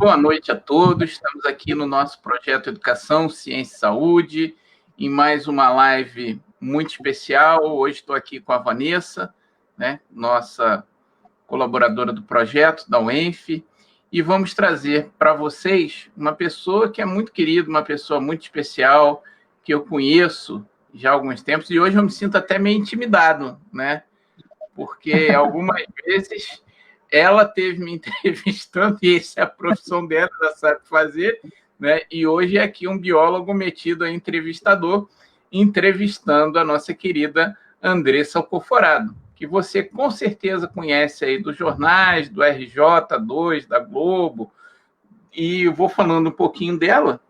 Boa noite a todos. Estamos aqui no nosso projeto Educação, Ciência e Saúde, em mais uma live muito especial. Hoje estou aqui com a Vanessa, né, nossa colaboradora do projeto, da UENF, e vamos trazer para vocês uma pessoa que é muito querida, uma pessoa muito especial, que eu conheço já há alguns tempos, e hoje eu me sinto até meio intimidado, né? Porque algumas vezes ela teve me entrevistando, e essa é a profissão dela, ela sabe fazer, né? E hoje é aqui um biólogo metido a entrevistador, entrevistando a nossa querida Andressa Alcoforado, que você com certeza conhece aí dos jornais, do RJ2, da Globo, e eu vou falando um pouquinho dela,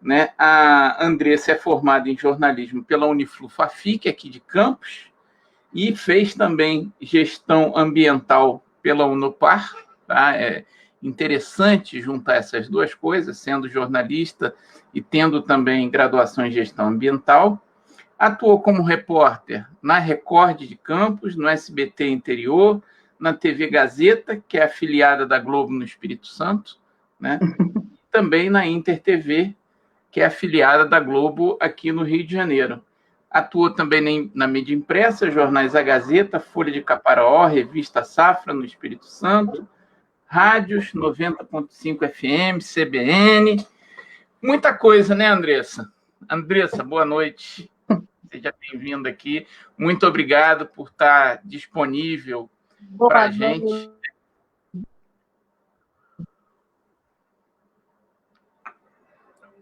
né? A Andressa é formada em jornalismo pela Uniflu-Fafic, aqui de Campos, e fez também gestão ambiental pela Unopar, tá? É interessante juntar essas duas coisas, sendo jornalista e tendo também graduação em gestão ambiental. Atuou como repórter na Record de Campos, no SBT Interior, na TV Gazeta, que é afiliada da Globo no Espírito Santo, né? Também na Inter TV, que é afiliada da Globo aqui no Rio de Janeiro. Atuou também na mídia impressa, jornais A Gazeta, Folha de Caparaó, Revista Safra, no Espírito Santo, rádios 90.5 FM, CBN, muita coisa, né, Andressa? Andressa, boa noite. Seja bem-vinda aqui. Muito obrigado por estar disponível para a gente.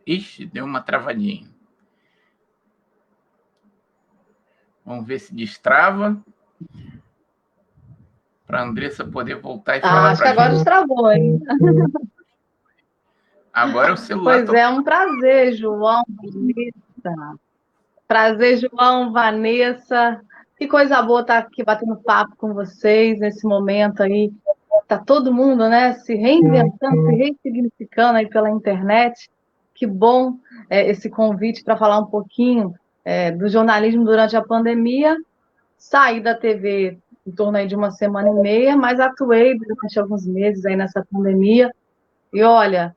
Ixi, deu uma travadinha. Vamos ver se destrava. Para a Andressa poder voltar e falar. Acho que agora destravou, hein? Agora é o celular. Pois é um prazer, João, Vanessa. Prazer, João, Vanessa. Que coisa boa estar aqui batendo papo com vocês nesse momento aí. Tá todo mundo, né, se reinventando, se ressignificando aí pela internet. Que bom esse convite para falar um pouquinho do jornalismo durante a pandemia. Saí da TV em torno aí de 1 semana e meia, mas atuei durante alguns meses aí nessa pandemia. E olha,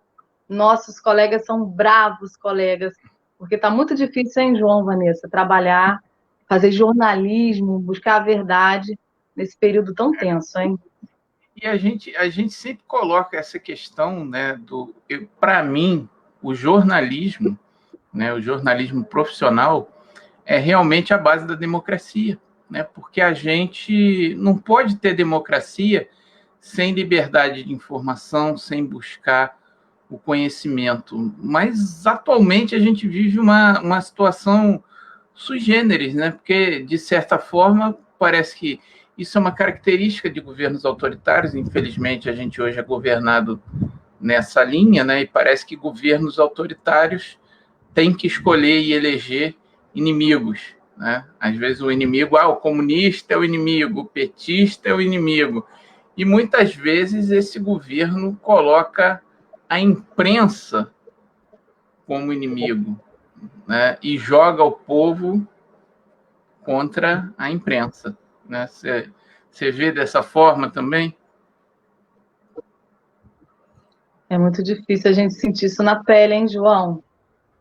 nossos colegas são bravos colegas, porque está muito difícil, hein, João, Vanessa, trabalhar, fazer jornalismo, buscar a verdade nesse período tão tenso, hein? E a gente sempre coloca essa questão, né, para mim, o jornalismo, né, o jornalismo profissional é realmente a base da democracia, né? Porque a gente não pode ter democracia sem liberdade de informação, sem buscar o conhecimento. Mas, atualmente, a gente vive uma situação sui generis, né? Porque, de certa forma, parece que isso é uma característica de governos autoritários. Infelizmente, a gente hoje é governado nessa linha, né? E parece que governos autoritários têm que escolher e eleger inimigos, né? Às vezes o inimigo, o comunista é o inimigo, o petista é o inimigo. E muitas vezes esse governo coloca a imprensa como inimigo, né? E joga o povo contra a imprensa, né? Você vê dessa forma também? É muito difícil a gente sentir isso na pele, hein, João?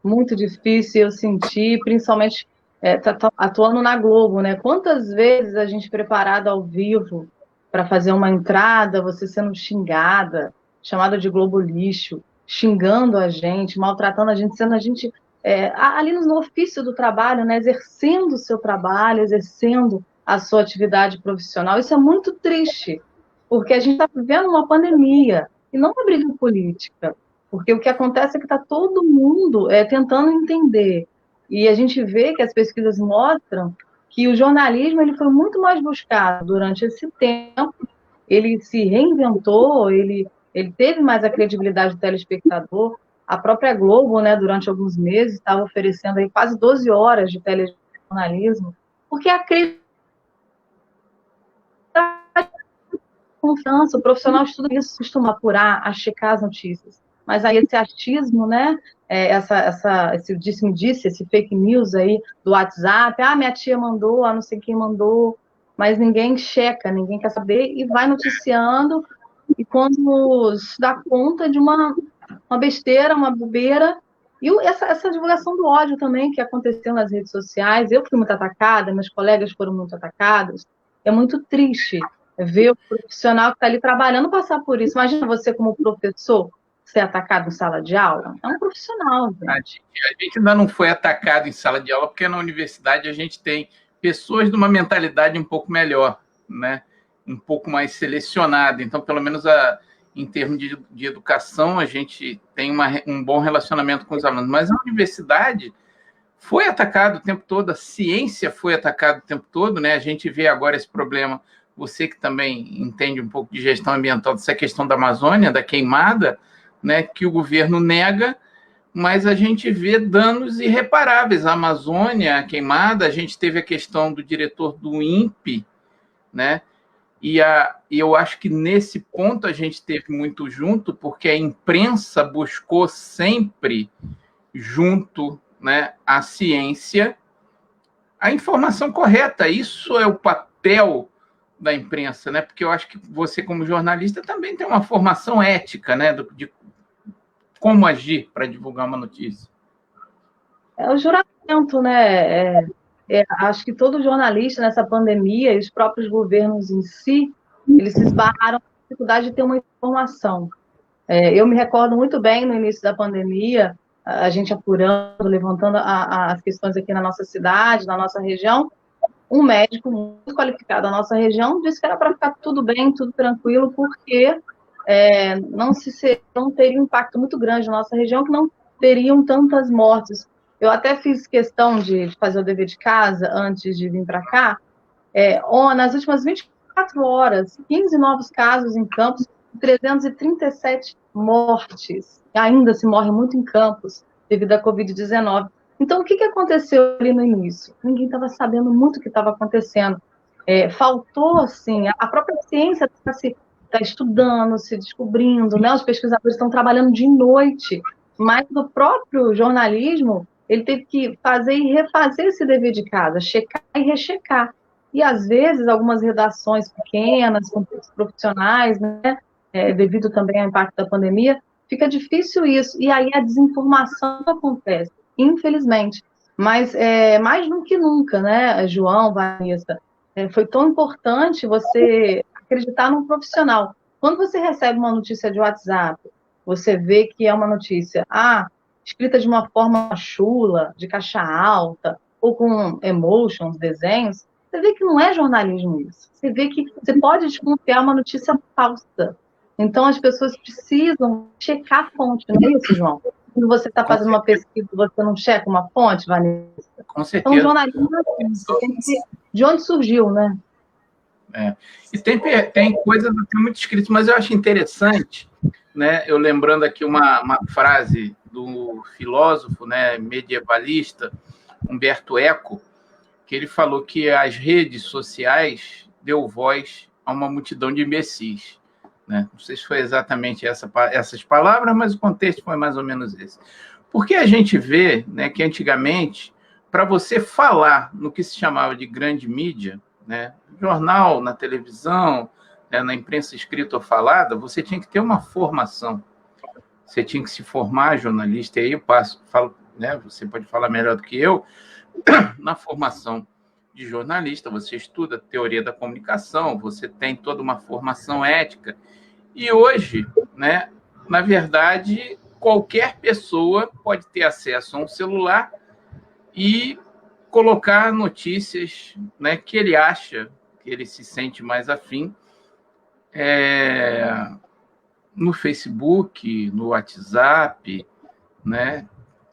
Muito difícil eu sentir, principalmente atuando na Globo, né? Quantas vezes a gente preparada ao vivo para fazer uma entrada, você sendo xingada, chamada de Globo lixo, xingando a gente, maltratando a gente, sendo a gente ali no ofício do trabalho, né? Exercendo o seu trabalho, exercendo a sua atividade profissional. Isso é muito triste, porque a gente está vivendo uma pandemia e não uma briga política. Porque o que acontece é que está todo mundo tentando entender. E a gente vê que as pesquisas mostram que o jornalismo ele foi muito mais buscado durante esse tempo. Ele se reinventou, ele teve mais a credibilidade do telespectador. A própria Globo, né, durante alguns meses, estava oferecendo aí quase 12 horas de telejornalismo, porque a confiança, o profissional estuda isso, costuma apurar, a checar as notícias. Mas aí esse achismo, né, esse disse-me-disse, esse fake news aí do WhatsApp, minha tia mandou, não sei quem mandou, mas ninguém checa, ninguém quer saber e vai noticiando e quando se dá conta de uma besteira, uma bobeira, e essa divulgação do ódio também que aconteceu nas redes sociais. Eu fui muito atacada, meus colegas foram muito atacados. É muito triste ver o profissional que está ali trabalhando passar por isso. Imagina você como professor ser atacado em sala de aula. É um profissional, gente. A gente ainda não foi atacado em sala de aula, porque na universidade a gente tem pessoas de uma mentalidade um pouco melhor, né? Um pouco mais selecionada. Então, pelo menos em termos de educação, a gente tem um bom relacionamento com os alunos. Mas a universidade foi atacada o tempo todo, a ciência foi atacada o tempo todo, né? A gente vê agora esse problema, você que também entende um pouco de gestão ambiental, dessa questão da Amazônia, da queimada, né? Que o governo nega, mas a gente vê danos irreparáveis. A Amazônia, a queimada, a gente teve a questão do diretor do INPE, né? E eu acho que nesse ponto a gente teve muito junto, porque a imprensa buscou sempre, junto, né, à ciência, a informação correta. Isso é o papel da imprensa, né? Porque eu acho que você, como jornalista, também tem uma formação ética, né, de como agir para divulgar uma notícia. É o juramento, né? Acho que todo jornalista nessa pandemia, e os próprios governos em si, eles se esbarraram na dificuldade de ter uma informação. Eu me recordo muito bem no início da pandemia, a gente apurando, levantando as questões aqui na nossa cidade, na nossa região, um médico muito qualificado da nossa região disse que era para ficar tudo bem, tudo tranquilo, porque não teria um impacto muito grande na nossa região, que não teriam tantas mortes. Eu até fiz questão de fazer o dever de casa antes de vir para cá. Nas últimas 24 horas, 15 novos casos em Campos, 337 mortes. Ainda se morre muito em Campos devido à Covid-19. Então, o que aconteceu ali no início? Ninguém estava sabendo muito o que estava acontecendo. Faltou, assim, a própria ciência está estudando, se descobrindo, né? Os pesquisadores estão trabalhando de noite, mas o próprio jornalismo, ele teve que fazer e refazer esse dever de casa, checar e rechecar. E, às vezes, algumas redações pequenas, com poucos profissionais, né? Devido também ao impacto da pandemia, fica difícil isso. E aí a desinformação acontece, infelizmente. Mas mais do que nunca, né, João, Vanessa, foi tão importante você acreditar num profissional. Quando você recebe uma notícia de WhatsApp, você vê que é uma notícia escrita de uma forma chula, de caixa alta, ou com emotions, desenhos, você vê que não é jornalismo isso. Você vê que você pode desconfiar uma notícia falsa. Então, as pessoas precisam checar a fonte, não é isso, João? Quando você está fazendo uma pesquisa, você não checa uma fonte, Vanessa? Com certeza. Então, o jornalismo tem que ser de onde surgiu, né? E tem coisas muito escritas, mas eu acho interessante, né? Eu lembrando aqui uma frase do filósofo, né, medievalista Humberto Eco, que ele falou que as redes sociais deu voz a uma multidão de imbecis. Né? Não sei se foi exatamente essas palavras, mas o contexto foi mais ou menos esse. Porque a gente vê, né, que antigamente, para você falar no que se chamava de grande mídia, né, jornal, na televisão, né, na imprensa escrita ou falada, você tinha que ter uma formação. Você tinha que se formar jornalista. E aí eu falo, né, você pode falar melhor do que eu, na formação de jornalista, você estuda teoria da comunicação, você tem toda uma formação ética. E hoje, né, na verdade, qualquer pessoa pode ter acesso a um celular e colocar notícias, né, que ele acha, que ele se sente mais afim, no Facebook, no WhatsApp, né?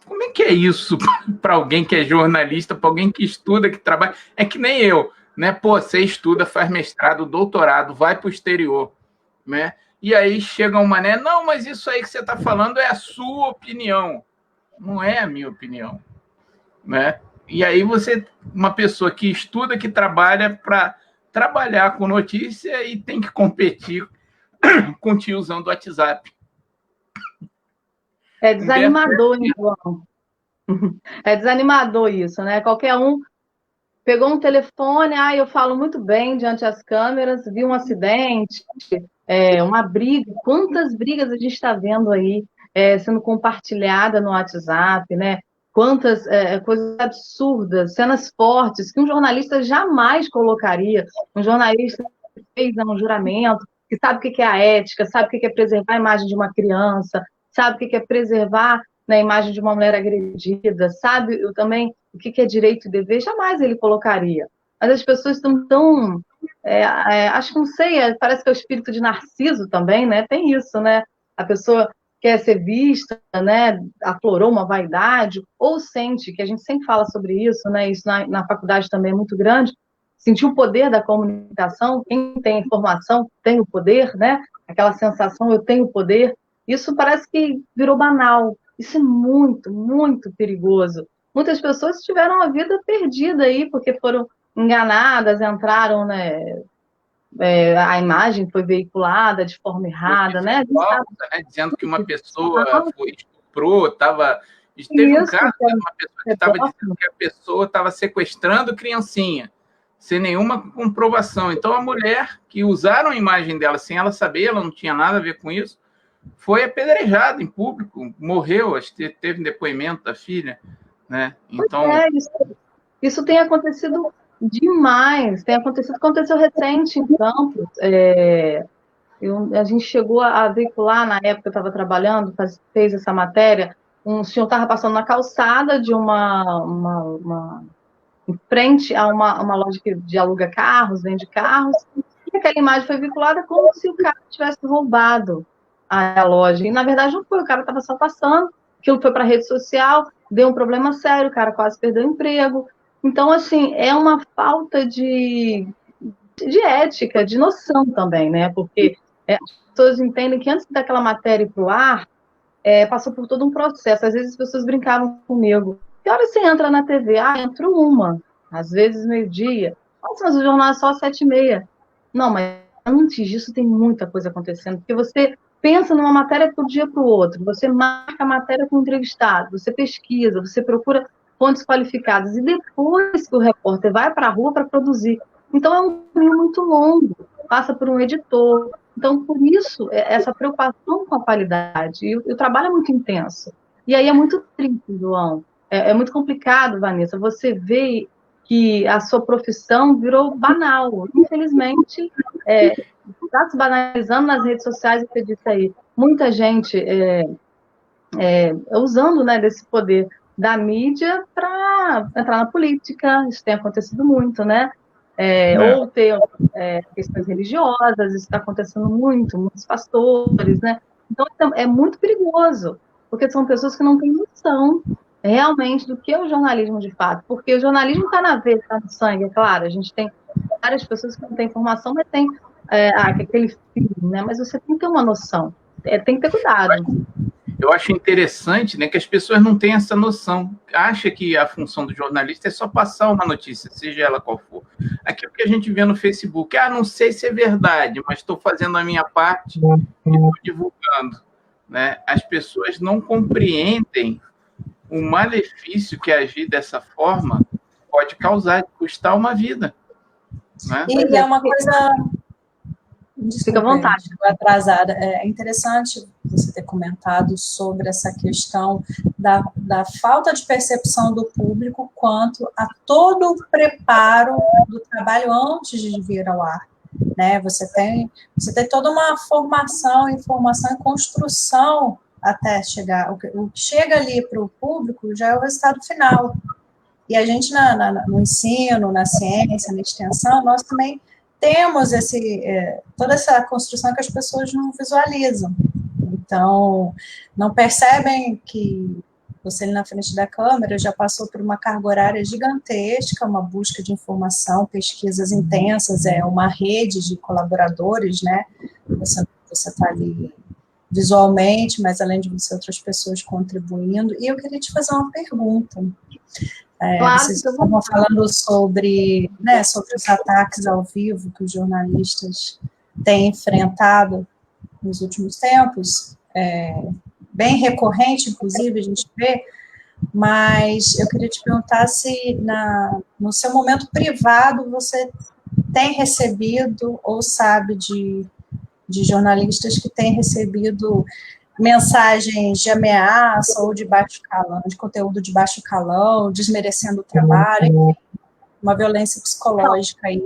Como é que é isso para alguém que é jornalista, para alguém que estuda, que trabalha? É que nem eu, né? Pô, você estuda, faz mestrado, doutorado, vai para o exterior, né? E aí chega uma, né? Não, mas isso aí que você está falando é a sua opinião, não é a minha opinião, né? E aí uma pessoa que estuda, que trabalha para trabalhar com notícia e tem que competir com o tiozão do WhatsApp. É desanimador, hein, João? É desanimador isso, né? Qualquer um pegou um telefone, eu falo muito bem diante das câmeras, vi um acidente, uma briga. Quantas brigas a gente está vendo aí sendo compartilhada no WhatsApp, né? Quantas coisas absurdas, cenas fortes que um jornalista jamais colocaria. Um jornalista que fez um juramento, que sabe o que é a ética, sabe o que é preservar a imagem de uma criança, sabe o que é preservar, né, a imagem de uma mulher agredida, sabe também o que é direito e dever, jamais ele colocaria. Mas as pessoas estão tão... acho que não sei, parece que é o espírito de Narciso também, né? Tem isso, né? A pessoa quer ser vista, né? Aflorou uma vaidade, ou sente, que a gente sempre fala sobre isso, né? Isso na faculdade também é muito grande, sentir o poder da comunicação, quem tem informação tem o poder, né? Aquela sensação, eu tenho poder, isso parece que virou banal. Isso é muito, muito perigoso. Muitas pessoas tiveram a vida perdida aí, porque foram enganadas, entraram, né? A imagem foi veiculada de forma errada, né? Falsa, né? Dizendo que uma pessoa estuprou, teve um caso de uma pessoa que estava dizendo que a pessoa estava sequestrando criancinha, sem nenhuma comprovação. Então, a mulher que usaram a imagem dela sem ela saber, ela não tinha nada a ver com isso, foi apedrejada em público, morreu, acho que teve um depoimento da filha, né? Então... Isso tem acontecido demais, aconteceu recente em Campos. A gente chegou a veicular, na época que eu estava trabalhando, fez essa matéria, um senhor estava passando na calçada de em frente a uma loja de aluga carros, vende carros, e aquela imagem foi veiculada como se o cara tivesse roubado a loja. E, na verdade, não foi, o cara estava só passando, aquilo foi para a rede social, deu um problema sério, o cara quase perdeu o emprego. Então, assim, é uma falta de ética, de noção também, né? Porque as pessoas entendem que antes daquela matéria ir para o ar, passou por todo um processo. Às vezes as pessoas brincavam comigo. Que hora você entra na TV? Entro uma. Às vezes meio-dia. Nossa, mas o jornal é só 7h30. Não, mas antes disso tem muita coisa acontecendo. Porque você pensa numa matéria para um dia para o outro. Você marca a matéria com o entrevistado. Você pesquisa, você procura fontes qualificadas. E depois que o repórter vai para a rua para produzir. Então é um caminho muito longo. Passa por um editor. Então, por isso, essa preocupação com a qualidade. E o trabalho é muito intenso. E aí é muito triste, João. É muito complicado, Vanessa. Você vê que a sua profissão virou banal. Infelizmente, está se banalizando nas redes sociais, você disse aí. Muita gente usando, né, desse poder da mídia para entrar na política. Isso tem acontecido muito, né? Ou ter questões religiosas, isso está acontecendo muito, muitos pastores, né? Então, é muito perigoso, porque são pessoas que não têm noção realmente do que é o jornalismo de fato, porque o jornalismo está na veia, está no sangue, é claro, a gente tem várias pessoas que não têm informação, mas tem aquele filho, né? Mas você tem que ter uma noção, tem que ter cuidado. Eu acho interessante, né, que as pessoas não têm essa noção. Acha que a função do jornalista é só passar uma notícia, seja ela qual for. Aquilo que a gente vê no Facebook, não sei se é verdade, mas estou fazendo a minha parte e estou divulgando. Né? As pessoas não compreendem o malefício que agir dessa forma pode causar, custar uma vida. Né? E é uma coisa... Fica à vontade. Estou atrasada. É interessante você ter comentado sobre essa questão da falta de percepção do público quanto a todo o preparo do trabalho antes de vir ao ar. Né? Você tem toda uma formação, informação e construção até chegar. O que chega ali para o público já é o resultado final. E a gente, no ensino, na ciência, na extensão, nós também temos toda essa construção que as pessoas não visualizam. Então, não percebem que você ali na frente da câmera já passou por uma carga horária gigantesca, uma busca de informação, pesquisas intensas, uma rede de colaboradores, né? Você está ali visualmente, mas além de você, outras pessoas contribuindo. E eu queria te fazer uma pergunta. Claro, vocês estavam falando sobre os ataques ao vivo que os jornalistas têm enfrentado nos últimos tempos, bem recorrente, inclusive, a gente vê, mas eu queria te perguntar se no seu momento privado você tem recebido ou sabe de jornalistas que têm recebido mensagens de ameaça ou de baixo calão, de conteúdo de baixo calão, desmerecendo o trabalho, enfim, uma violência psicológica aí.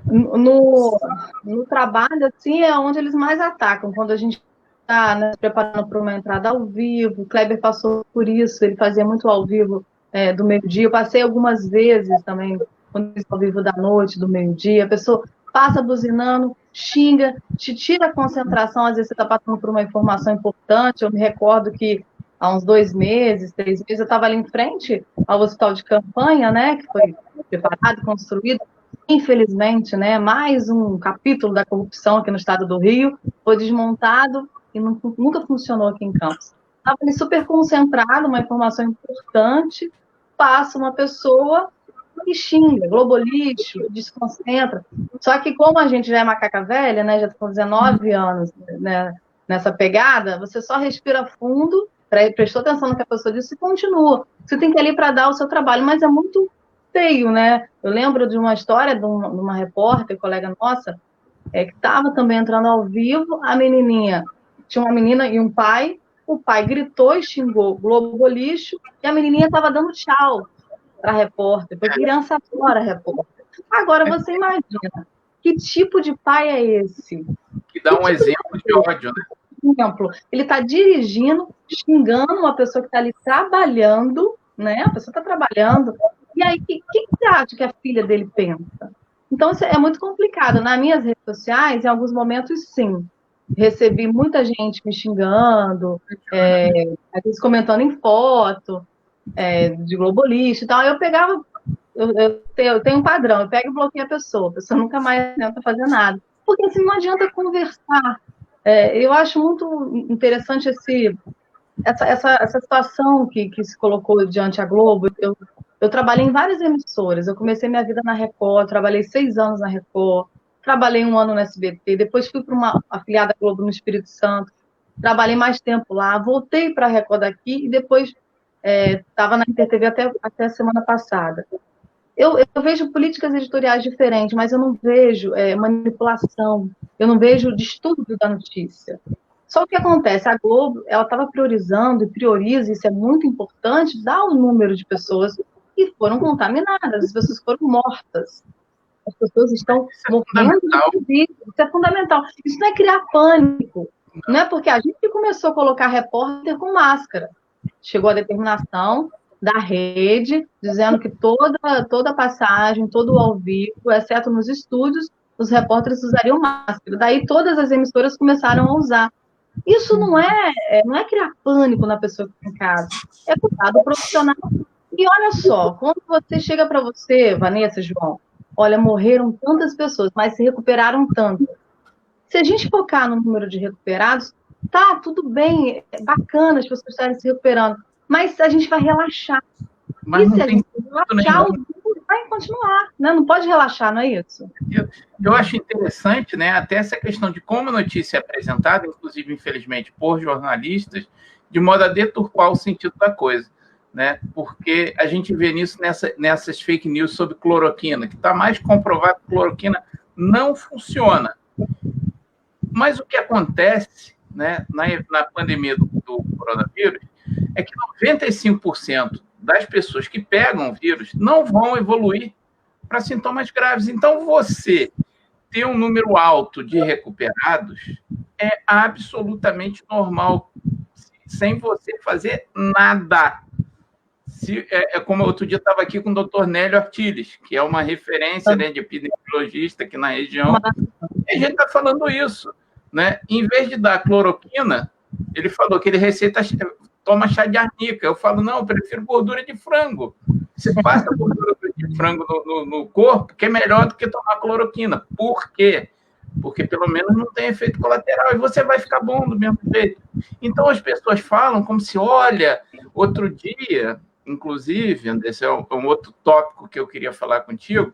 No trabalho, assim, é onde eles mais atacam, quando a gente está, né, se preparando para uma entrada ao vivo. O Kleber passou por isso, ele fazia muito ao vivo do meio-dia. Eu passei algumas vezes também, quando eu ao vivo da noite, do meio-dia, a pessoa passa buzinando, xinga, te tira a concentração, às vezes você está passando por uma informação importante. Eu me recordo que há uns 2 meses, 3 meses, eu estava ali em frente ao hospital de campanha, né, que foi preparado, construído. Infelizmente, né, mais um capítulo da corrupção aqui no estado do Rio foi desmontado e nunca funcionou aqui em Campos. Estava ali super concentrado, uma informação importante, passa uma pessoa e xinga, globolixo, desconcentra. Só que como a gente já é macaca velha, né, já estou com 19 anos, né, nessa pegada, você só respira fundo, prestou atenção no que a pessoa disse e continua. Você tem que ir ali para dar o seu trabalho, mas é muito feio, né? Eu lembro de uma história de uma repórter, colega nossa, que estava também entrando ao vivo, a menininha, tinha uma menina e um pai, o pai gritou e xingou Globo lixo, e a menininha estava dando tchau para a repórter, foi criança fora, repórter. Agora, você imagina, que tipo de pai é esse? Que dá um exemplo de ódio, né? Exemplo, ele está dirigindo, xingando uma pessoa que está ali trabalhando, né? A pessoa está trabalhando. E aí, o que você acha que a filha dele pensa? Então, isso é muito complicado. Nas minhas redes sociais, em alguns momentos, sim. Recebi muita gente me xingando, às vezes comentando em foto, de globolista e tal. Eu pegava, eu tenho um padrão, eu pego e bloqueio a pessoa nunca mais tenta fazer nada. Porque assim, não adianta conversar. Eu acho muito interessante essa situação que se colocou diante a Globo. Eu trabalhei em várias emissoras. Eu comecei minha vida na Record, trabalhei 6 anos na Record, trabalhei 1 ano no SBT, depois fui para uma afiliada Globo no Espírito Santo, trabalhei mais tempo lá, voltei para a Record daqui e depois estava na InterTV até a semana passada. Eu vejo políticas editoriais diferentes, mas eu não vejo manipulação, eu não vejo distúrbio da notícia. Só o que acontece, a Globo, ela estava priorizando e prioriza, isso é muito importante, dar o número de pessoas que foram contaminadas, as pessoas foram mortas. As pessoas estão morrendo de Covid. Isso é fundamental. Isso não é criar pânico. Não é porque a gente começou a colocar repórter com máscara. Chegou a determinação da rede, dizendo que toda passagem, todo ao vivo, exceto nos estúdios, os repórteres usariam máscara. Daí todas as emissoras começaram a usar. Isso não é criar pânico na pessoa que está em casa. É cuidado profissional. E olha só, quando você chega para você, Vanessa, João, olha, morreram tantas pessoas, mas se recuperaram tanto. Se a gente focar no número de recuperados, tá, tudo bem, é bacana as pessoas estarem se recuperando, mas a gente vai relaxar. Mas não tem relaxar, o vírus vai continuar, né? Não pode relaxar, não é isso? Eu acho interessante, né, até essa questão de como a notícia é apresentada, inclusive, infelizmente, por jornalistas, de modo a deturpar o sentido da coisa, né? Porque a gente vê nisso nessas fake news sobre cloroquina, que está mais comprovado que cloroquina não funciona. Mas o que acontece, né, na pandemia do coronavírus é que 95% das pessoas que pegam o vírus não vão evoluir para sintomas graves. Então, você ter um número alto de recuperados é absolutamente normal, sem você fazer nada. Como outro dia estava aqui com o doutor Nélio Artiles, que é uma referência, né, de epidemiologista aqui na região, e a gente está falando isso, né? Em vez de dar cloroquina, ele falou que ele toma chá de arnica. Eu falo, não, eu prefiro gordura de frango. Você passa gordura de frango no corpo, que é melhor do que tomar cloroquina. Por quê? Porque pelo menos não tem efeito colateral e você vai ficar bom do mesmo jeito. Então as pessoas falam como se, olha, outro dia, inclusive, Andressa, é um outro tópico que eu queria falar contigo,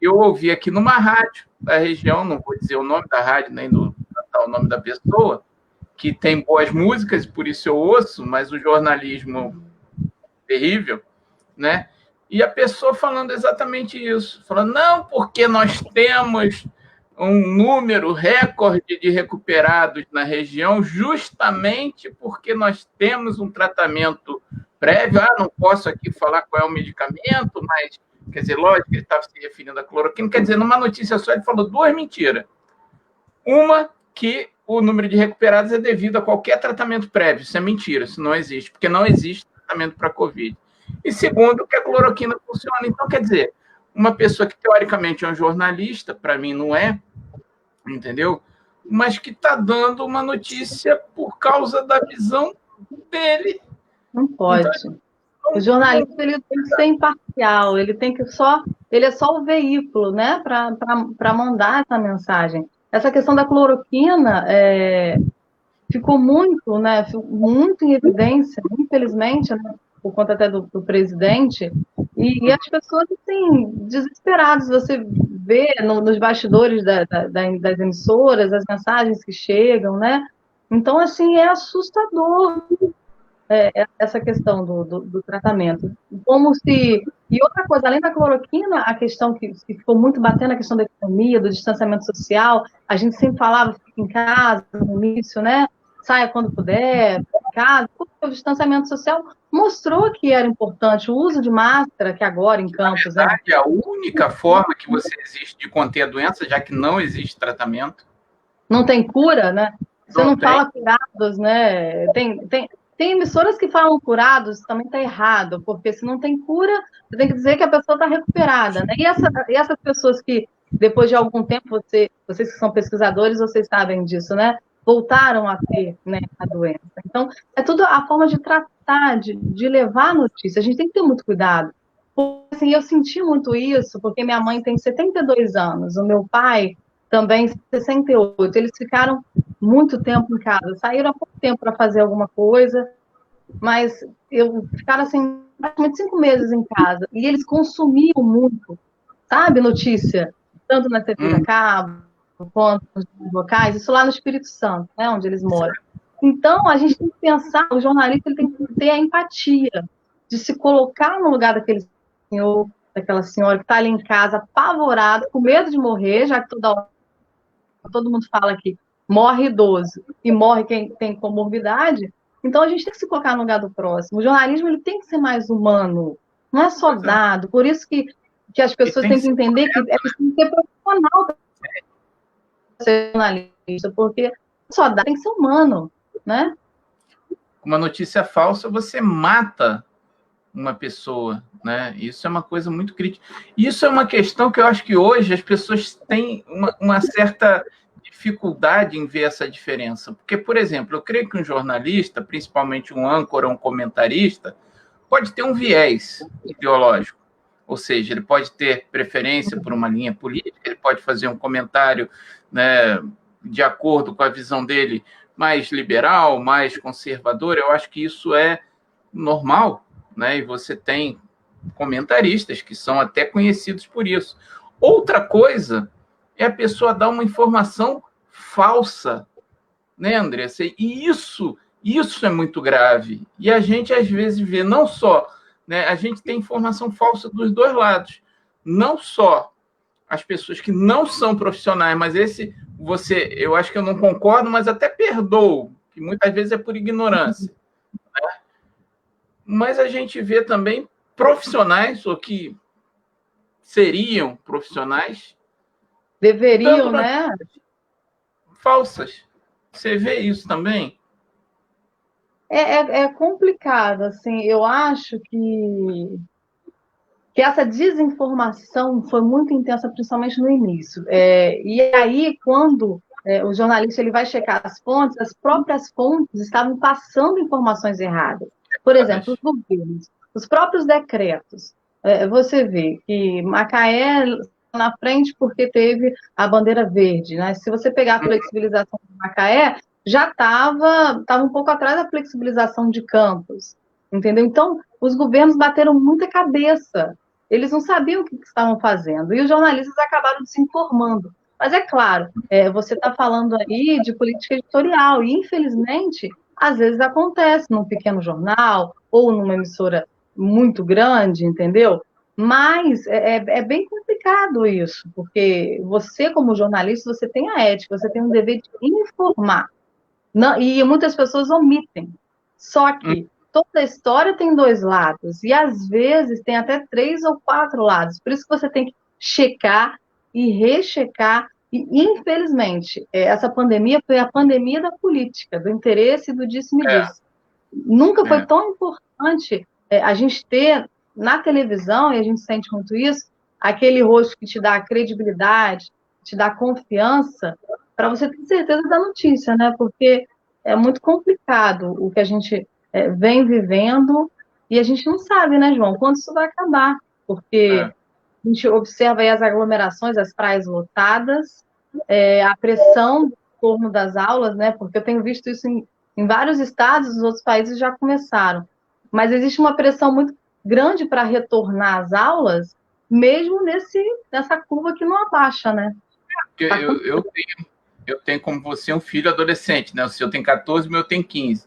eu ouvi aqui numa rádio da região, não vou dizer o nome da rádio, nem o nome da pessoa, que tem boas músicas, por isso eu ouço, mas o jornalismo terrível, né? E a pessoa falando exatamente isso, falando, não, porque nós temos um número recorde de recuperados na região, justamente porque nós temos um tratamento prévio. Não posso aqui falar qual é o medicamento, mas, quer dizer, lógico, ele estava se referindo à cloroquina, quer dizer, numa notícia só ele falou 2 mentiras. Uma, que o número de recuperados é devido a qualquer tratamento prévio. Isso é mentira, isso não existe, porque não existe tratamento para Covid. E segundo, que a cloroquina funciona. Então, quer dizer, uma pessoa que teoricamente é um jornalista, para mim não é, entendeu? Mas que está dando uma notícia por causa da visão dele. Não pode. Então, o jornalista ele tem que ser imparcial, ele é só o veículo, né, para mandar essa mensagem. Essa questão da cloroquina ficou muito, né, muito em evidência, infelizmente, né, por conta até do presidente, e as pessoas, assim, desesperadas. Você vê nos bastidores das emissoras, as mensagens que chegam, né? Então, assim, é assustador essa questão do tratamento. Como se... E outra coisa, além da cloroquina, a questão que ficou muito batendo, a questão da economia, do distanciamento social, a gente sempre falava, fica em casa, no início, né? Saia quando puder, em casa. O distanciamento social mostrou que era importante o uso de máscara, que agora em campos... Na verdade, a única forma que você existe de conter a doença, já que não existe tratamento. Não tem cura, né? Você não fala curados, né? Tem emissoras que falam curados, também está errado, porque se não tem cura, você tem que dizer que a pessoa está recuperada, né? E essas pessoas que, depois de algum tempo, vocês que são pesquisadores, vocês sabem disso, né? Voltaram a ter, né, a doença. Então, é tudo a forma de tratar, de levar a notícia. A gente tem que ter muito cuidado. Porque, assim, eu senti muito isso, porque minha mãe tem 72 anos, o meu pai também 68. Eles ficaram muito tempo em casa, saíram há pouco tempo para fazer alguma coisa, mas ficaram assim, praticamente 5 meses em casa, e eles consumiam muito, sabe, notícia, tanto na TV a cabo, quanto nos locais, isso lá no Espírito Santo, né, onde eles moram. Então, a gente tem que pensar, o jornalista ele tem que ter a empatia de se colocar no lugar daquele senhor, daquela senhora que está ali em casa, apavorado, com medo de morrer, já que todo mundo fala que morre idoso e morre quem tem comorbidade. Então, a gente tem que se colocar no lugar do próximo. O jornalismo ele tem que ser mais humano, não é só dado. Por isso que as pessoas têm que entender que é preciso ser profissional para ser jornalista, porque só dá, tem que ser humano, né? Uma notícia falsa, você mata uma pessoa, né? Isso é uma coisa muito crítica. Isso é uma questão que eu acho que hoje as pessoas têm uma certa dificuldade em ver essa diferença. Porque, por exemplo, eu creio que um jornalista, principalmente um âncora, um comentarista, pode ter um viés ideológico. Ou seja, ele pode ter preferência por uma linha política, ele pode fazer um comentário, né, de acordo com a visão dele mais liberal, mais conservadora. Eu acho que isso é normal, né? E você tem comentaristas que são até conhecidos por isso. Outra coisa é a pessoa dar uma informação falsa, né, Andressa? E isso é muito grave. E a gente, às vezes, vê não só, né, a gente tem informação falsa dos dois lados. Não só as pessoas que não são profissionais, mas eu acho que eu não concordo, mas até perdoo, que muitas vezes é por ignorância. Né? Mas a gente vê também profissionais, ou que seriam profissionais, deveriam, né? Falsas. Você vê isso também? É complicado, assim. Eu acho que essa desinformação foi muito intensa, principalmente no início. E aí, quando o jornalista ele vai checar as fontes, as próprias fontes estavam passando informações erradas. Por exemplo, os governos, os próprios decretos. Você vê que Macaé na frente porque teve a bandeira verde, né? Se você pegar a flexibilização de Macaé, já estava um pouco atrás da flexibilização de Campos, entendeu? Então, os governos bateram muita cabeça, eles não sabiam o que estavam fazendo, e os jornalistas acabaram se informando. Mas é claro, você está falando aí de política editorial, e infelizmente, às vezes acontece num pequeno jornal, ou numa emissora muito grande, entendeu? Mas é bem complicado isso, porque você, como jornalista, você tem a ética, você tem um dever de informar. Não, e muitas pessoas omitem. Só que toda história tem dois lados, e às vezes tem até 3 ou 4 lados. Por isso que você tem que checar e rechecar. E, infelizmente, essa pandemia foi a pandemia da política, do interesse e do disse-me-disse. Nunca foi tão importante a gente ter na televisão, e a gente sente muito isso, aquele rosto que te dá credibilidade, te dá confiança, para você ter certeza da notícia, né? Porque é muito complicado o que a gente vem vivendo e a gente não sabe, né, João, quando isso vai acabar, porque a gente observa aí as aglomerações, as praias lotadas, a pressão em torno das aulas, né? Porque eu tenho visto isso em vários estados, os outros países já começaram, mas existe uma pressão muito grande para retornar às aulas, mesmo nessa curva que não abaixa, né? Eu tenho como você um filho adolescente, né? O seu tem 14, o meu tem 15.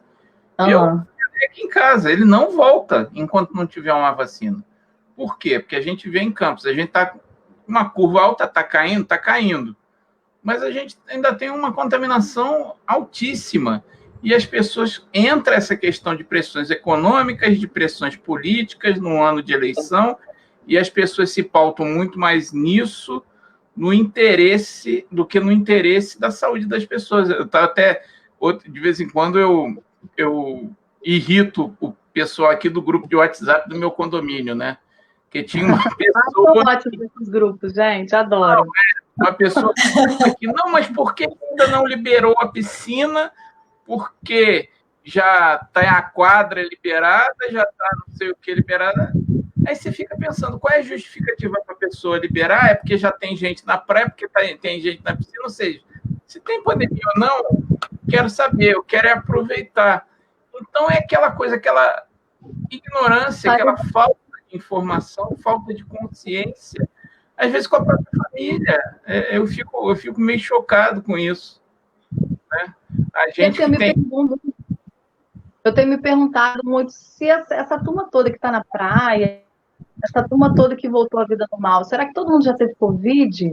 Uhum. Eu aqui em casa, ele não volta enquanto não tiver uma vacina. Por quê? Porque a gente vê em campos, a gente está com uma curva alta, está caindo. Mas a gente ainda tem uma contaminação altíssima. E as pessoas entra essa questão de pressões econômicas, de pressões políticas no ano de eleição, e as pessoas se pautam muito mais nisso no interesse do que no interesse da saúde das pessoas. Eu tava até de vez em quando eu irrito o pessoal aqui do grupo de WhatsApp do meu condomínio, né? Que tinha uma pessoa. Eu gosto desses grupos, gente, adoro. Uma pessoa aqui, não, mas por que ainda não liberou a piscina? Porque já está a quadra liberada, já está não sei o que liberada. Aí você fica pensando, qual é a justificativa para a pessoa liberar? É porque já tem gente na praia, porque tem gente na piscina, ou seja, se tem pandemia ou não, quero saber, eu quero aproveitar. Então é aquela coisa, aquela ignorância, aquela falta de informação, falta de consciência, às vezes com a própria família. Eu fico meio chocado com isso. Né? A gente eu tenho me perguntado muito se essa turma toda que está na praia, essa turma toda que voltou à vida normal, será que todo mundo já teve Covid?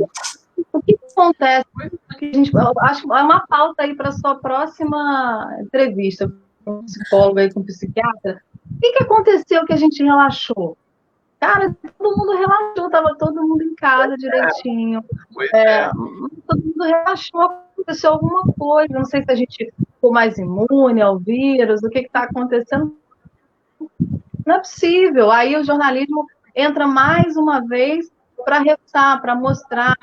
O que acontece? Eu acho que é uma pauta aí para a sua próxima entrevista com um psicólogo aí, com um psiquiatra. O que aconteceu que a gente relaxou? Cara, todo mundo relaxou, estava todo mundo em casa direitinho. Todo mundo relaxou, aconteceu alguma coisa. Não sei se a gente ficou mais imune ao vírus, o que está acontecendo. Não é possível. Aí o jornalismo entra mais uma vez para reforçar, para mostrar.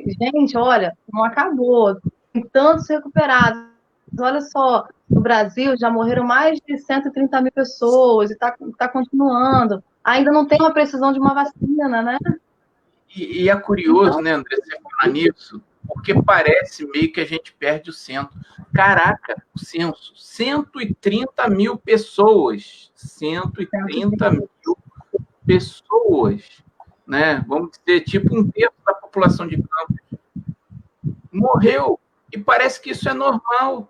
Gente, olha, não acabou. Tem tantos recuperados. Olha só, no Brasil já morreram mais de 130 mil pessoas e está continuando. Ainda não tem uma precisão de uma vacina, né? E é curioso, né, André, você falar nisso, porque parece meio que a gente perde o centro. Caraca, o censo, 130 mil pessoas. 130 mil pessoas, né? Vamos dizer, tipo 1/3 da população de Campos. Morreu. E parece que isso é normal.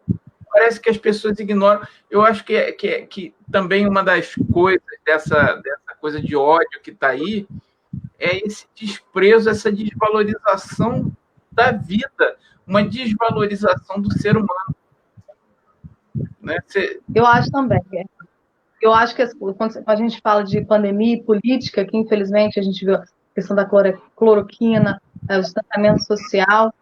Parece que as pessoas ignoram. Eu acho que também uma das coisas dessa coisa de ódio que está aí é esse desprezo, essa desvalorização da vida, uma desvalorização do ser humano. Né? Eu acho também. Eu acho que quando a gente fala de pandemia e política, que infelizmente a gente viu a questão da cloroquina, o distanciamento social,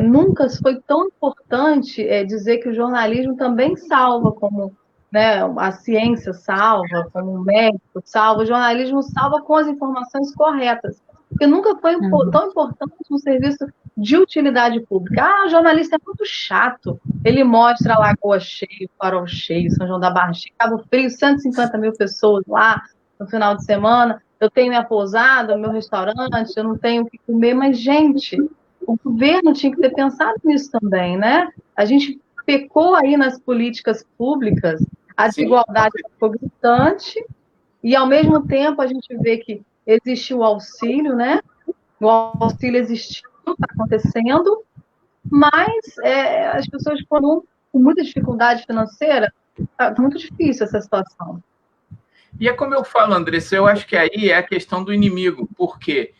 nunca foi tão importante dizer que o jornalismo também salva, como, né, a ciência salva, como o médico salva, o jornalismo salva com as informações corretas. Porque nunca foi tão importante um serviço de utilidade pública. O jornalista é muito chato. Ele mostra a Lagoa cheia, o Farol cheio, São João da Barra cheio, Cabo Frio, 150 mil pessoas lá no final de semana. Eu tenho minha pousada, meu restaurante, eu não tenho o que comer, mas, gente, o governo tinha que ter pensado nisso também, né? A gente pecou aí nas políticas públicas, a desigualdade ficou gritante, e ao mesmo tempo a gente vê que existiu o auxílio, né? O auxílio existiu, está acontecendo, mas as pessoas foram com muita dificuldade financeira, está muito difícil essa situação. E é como eu falo, Andressa, eu acho que aí é a questão do inimigo, porque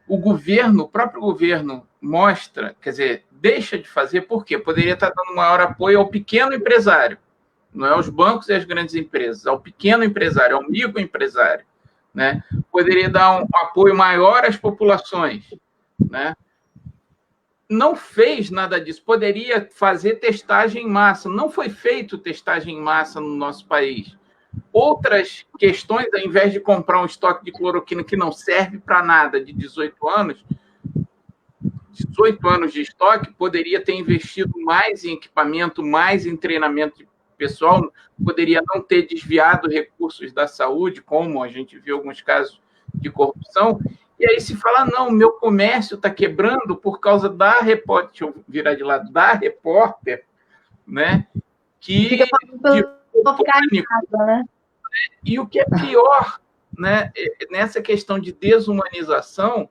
o governo, o próprio governo mostra, quer dizer, deixa de fazer, por quê? Poderia estar dando maior apoio ao pequeno empresário, não é aos bancos e às grandes empresas, ao pequeno empresário, ao microempresário, né? Poderia dar um apoio maior às populações, né? Não fez nada disso, poderia fazer testagem em massa, não foi feito testagem em massa no nosso país. Outras questões, ao invés de comprar um estoque de cloroquina que não serve para nada de 18 anos de estoque, poderia ter investido mais em equipamento, mais em treinamento de pessoal, poderia não ter desviado recursos da saúde, como a gente viu alguns casos de corrupção, e aí se fala, não, meu comércio está quebrando por causa da repórter, deixa eu virar de lado, da repórter, né, que... Fica falando ficar em casa, né? E o que é pior, né, nessa questão de desumanização,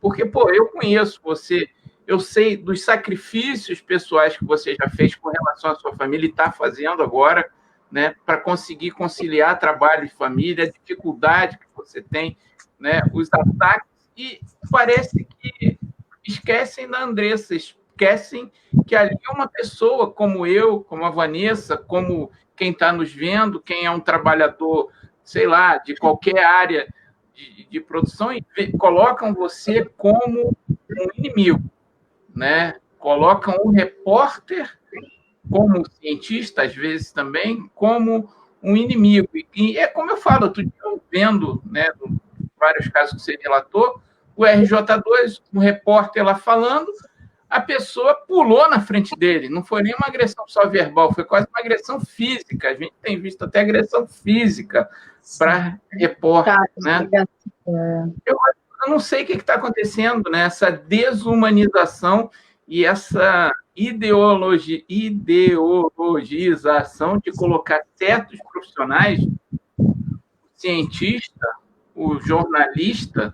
porque, pô, eu conheço você, eu sei dos sacrifícios pessoais que você já fez com relação à sua família e está fazendo agora, né, para conseguir conciliar trabalho e família, a dificuldade que você tem, né, os ataques, e parece que esquecem da Andressa, esquecem que ali é uma pessoa como eu, como a Vanessa, como quem está nos vendo, quem é um trabalhador, sei lá, de qualquer área de produção, e colocam você como um inimigo, né? Colocam o repórter, como cientista, às vezes também, como um inimigo. E é como eu falo, eu estou vendo, né, vários casos que você relatou, o RJ2, um repórter lá falando, a pessoa pulou na frente dele, não foi nem uma agressão só verbal, foi quase uma agressão física. A gente tem visto até agressão física para repórter, né? Eu não sei o que está acontecendo, né? Essa desumanização e essa ideologização de colocar certos profissionais, o cientista, o jornalista,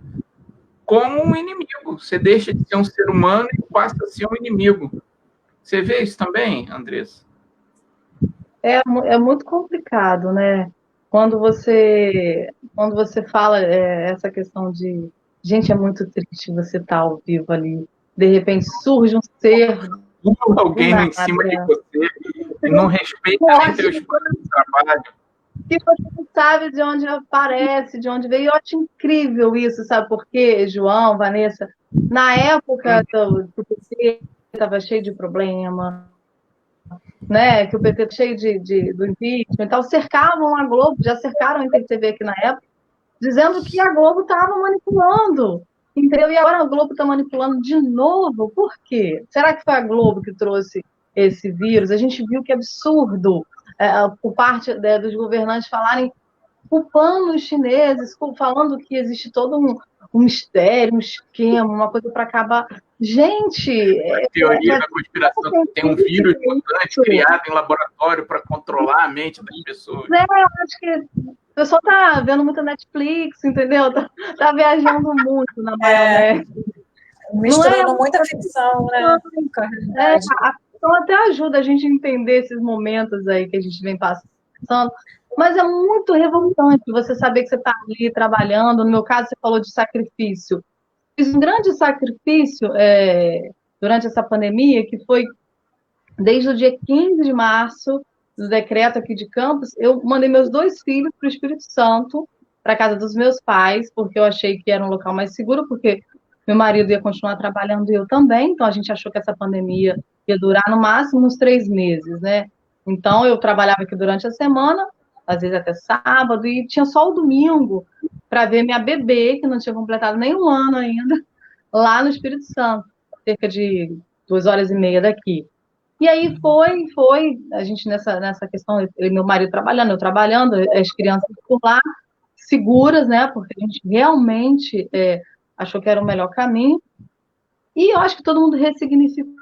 como um inimigo. Você deixa de ser um ser humano e passa a ser um inimigo. Você vê isso também, Andressa? É muito complicado, né? Quando você fala essa questão de... Gente, é muito triste você estar ao vivo ali. De repente surge um ser... Pula alguém em cima de você e não respeita nem teu espaço de trabalho. E você não sabe de onde aparece, de onde veio. Eu acho incrível isso, sabe por quê, João, Vanessa? Na época do PT estava cheio de problema, né? Que o PT cheio do impeachment e tal, cercavam a Globo, já cercaram a InterTV aqui na época, dizendo que a Globo estava manipulando, entendeu? E agora a Globo está manipulando de novo. Por quê? Será que foi a Globo que trouxe esse vírus? A gente viu que absurdo por parte dos governantes falarem, culpando os chineses, falando que existe todo um mistério, um esquema, uma coisa para acabar. Gente... A teoria da conspiração, tem um vírus mutante criado em laboratório para controlar a mente das pessoas. Eu acho que o pessoal está vendo muito Netflix, entendeu? Tá viajando muito na maionese. Misturando muita ficção, né? A ficção até ajuda a gente a entender esses momentos aí que a gente vem passando, mas é muito revoltante você saber que você está ali trabalhando. No meu caso, você falou de sacrifício. Fiz um grande sacrifício durante essa pandemia, que foi desde o dia 15 de março, do decreto aqui de Campos, eu mandei meus 2 filhos para o Espírito Santo, para a casa dos meus pais, porque eu achei que era um local mais seguro, porque meu marido ia continuar trabalhando e eu também, então a gente achou que essa pandemia ia durar no máximo uns 3 meses, né? Então eu trabalhava aqui durante a semana, às vezes até sábado, e tinha só o domingo para ver minha bebê, que não tinha completado nem 1 ano ainda, lá no Espírito Santo, cerca de 2h30 daqui. E aí foi, a gente nessa questão, eu e meu marido trabalhando, eu trabalhando, as crianças por lá, seguras, né, porque a gente realmente achou que era o melhor caminho, e eu acho que todo mundo ressignificou.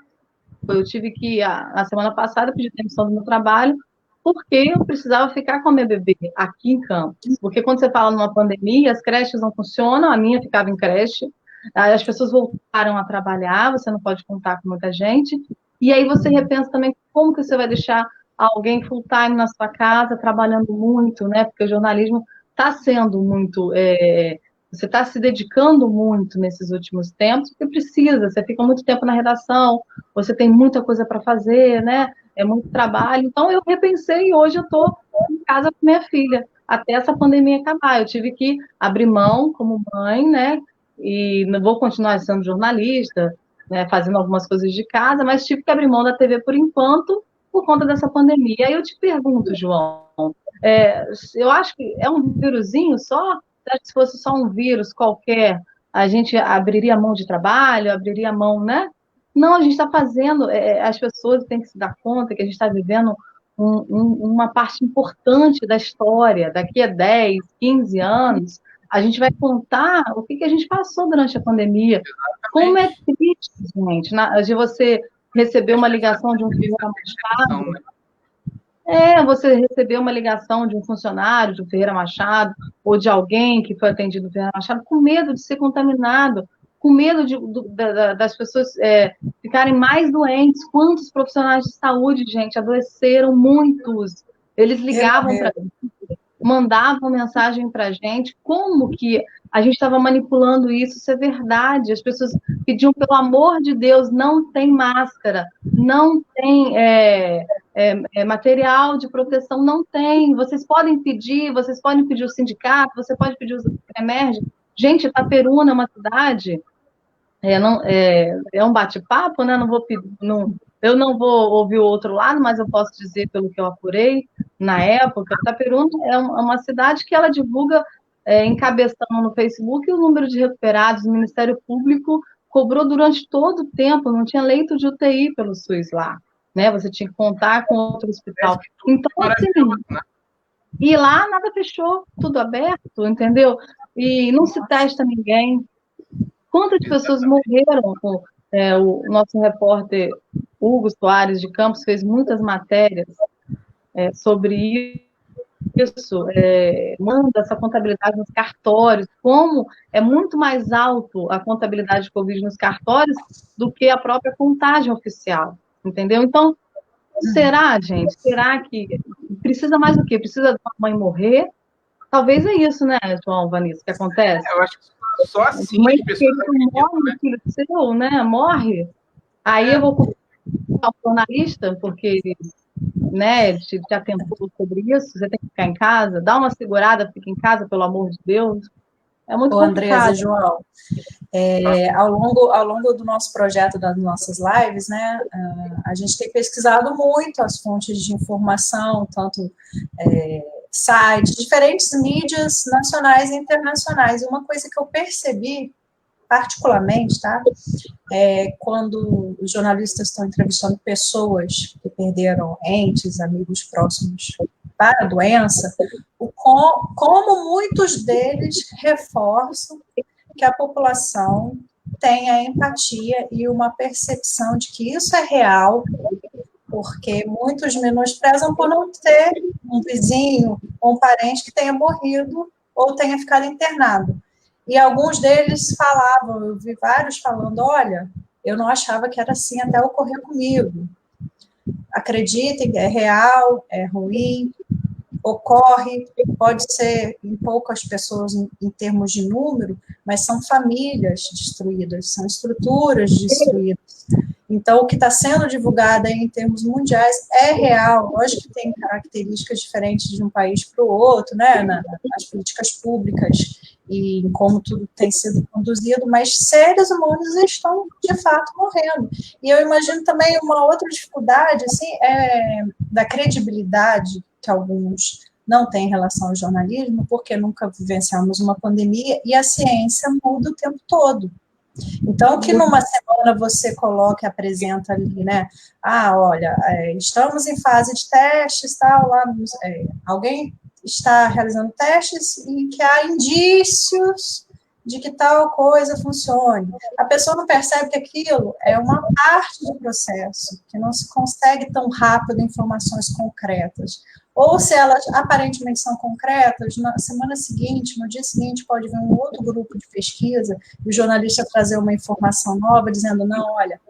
Eu tive que, na semana passada, pedir demissão do meu trabalho, porque eu precisava ficar com a minha bebê aqui em Campos. Porque quando você fala numa pandemia, as creches não funcionam, a minha ficava em creche, as pessoas voltaram a trabalhar, você não pode contar com muita gente, e aí você repensa também como que você vai deixar alguém full time na sua casa, trabalhando muito, né? Porque o jornalismo está sendo muito... você está se dedicando muito nesses últimos tempos, porque precisa, você fica muito tempo na redação, você tem muita coisa para fazer, né? É muito trabalho. Então, eu repensei e hoje eu estou em casa com minha filha, até essa pandemia acabar. Eu tive que abrir mão como mãe, né? E não vou continuar sendo jornalista, né? Fazendo algumas coisas de casa, mas tive que abrir mão da TV por enquanto, por conta dessa pandemia. Aí eu te pergunto, João, eu acho que é um vírusinho só? Se fosse só um vírus qualquer, a gente abriria mão de trabalho, abriria mão, né? Não, a gente está fazendo, as pessoas têm que se dar conta que a gente está vivendo uma parte importante da história. Daqui a 10, 15 anos, a gente vai contar o que a gente passou durante a pandemia. Como é triste, gente, de você receber uma ligação de um Ferreira Machado. Você receber uma ligação de um funcionário do Ferreira Machado, ou de alguém que foi atendido no Ferreira Machado, com medo de ser contaminado, com medo das pessoas ficarem mais doentes. Quantos profissionais de saúde, gente, adoeceram? Muitos. Eles ligavam para a gente, mandavam mensagem para a gente. Como que a gente estava manipulando isso? Isso é verdade. As pessoas pediam, pelo amor de Deus, não tem máscara, não tem material de proteção, não tem. Vocês podem pedir o sindicato, você pode pedir o Emerge. Gente, Itaperuna é uma cidade, é um bate-papo, né? Eu não vou ouvir o outro lado, mas eu posso dizer pelo que eu apurei na época. Itaperuna é uma cidade que ela divulga, encabeçando no Facebook, o número de recuperados. O Ministério Público cobrou durante todo o tempo, não tinha leito de UTI pelo SUS lá, né? Você tinha que contar com outro hospital. Então, assim, e lá nada fechou, tudo aberto, entendeu? E não se testa ninguém. Quantas pessoas morreram? O nosso repórter Hugo Soares de Campos fez muitas matérias sobre isso, manda essa contabilidade nos cartórios, como é muito mais alto a contabilidade de Covid nos cartórios do que a própria contagem oficial, entendeu? Então, será, gente? Será que precisa mais do quê? Precisa da mãe morrer? Talvez é isso, né, João, Vanessa, que acontece? Eu acho que só assim mãe as pessoas morre, filho seu, né? Morre. Aí eu vou contar o jornalista, porque né, te atentou sobre isso, você tem que ficar em casa, dá uma segurada, fica em casa, pelo amor de Deus. É muito complicado. Andresa, João, ao longo do nosso projeto, das nossas lives, né, a gente tem pesquisado muito as fontes de informação, tanto sites, diferentes mídias nacionais e internacionais. E uma coisa que eu percebi, particularmente, tá? Quando os jornalistas estão entrevistando pessoas que perderam entes, amigos próximos para a doença, como muitos deles reforçam que a população tem a empatia e uma percepção de que isso é real, porque muitos menosprezam por não ter um vizinho ou um parente que tenha morrido ou tenha ficado internado. E alguns deles falavam, eu vi vários falando, olha, eu não achava que era assim até ocorrer comigo. Acreditem, é real, é ruim, ocorre, pode ser em poucas pessoas em termos de número, mas são famílias destruídas, são estruturas destruídas. Então, o que está sendo divulgado aí em termos mundiais é real, lógico que tem características diferentes de um país para o outro, né, nas políticas públicas e em como tudo tem sido conduzido, mas seres humanos estão, de fato, morrendo. E eu imagino também uma outra dificuldade, assim, da credibilidade que alguns não têm em relação ao jornalismo, porque nunca vivenciamos uma pandemia e a ciência muda o tempo todo. Então, que numa semana você coloca e apresenta ali, né, olha, estamos em fase de testes, tal, lá, alguém está realizando testes e que há indícios de que tal coisa funcione. A pessoa não percebe que aquilo é uma parte do processo, que não se consegue tão rápido informações concretas. Ou se elas aparentemente são concretas, na semana seguinte, no dia seguinte, pode vir um outro grupo de pesquisa e o jornalista trazer uma informação nova, dizendo, não, olha,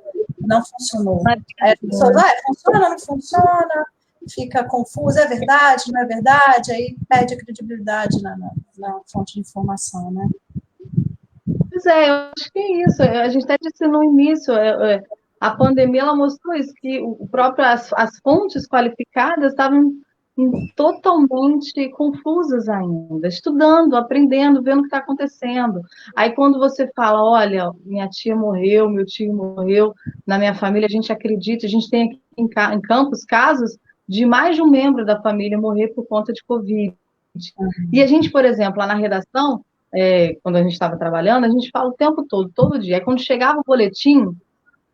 não funcionou. Aí as pessoas, funciona, não funciona? fica confuso, é verdade, não é verdade, aí perde a credibilidade na fonte de informação, né? Pois é, eu acho que é isso. A gente até disse no início, a pandemia ela mostrou isso, que as fontes qualificadas estavam totalmente confusas ainda, estudando, aprendendo, vendo o que está acontecendo. Aí quando você fala, olha, minha tia morreu, meu tio morreu, na minha família a gente acredita, a gente tem aqui em Campos casos de mais de um membro da família morrer por conta de Covid. E a gente, por exemplo, lá na redação, quando a gente estava trabalhando, a gente fala o tempo todo dia. Aí quando chegava o boletim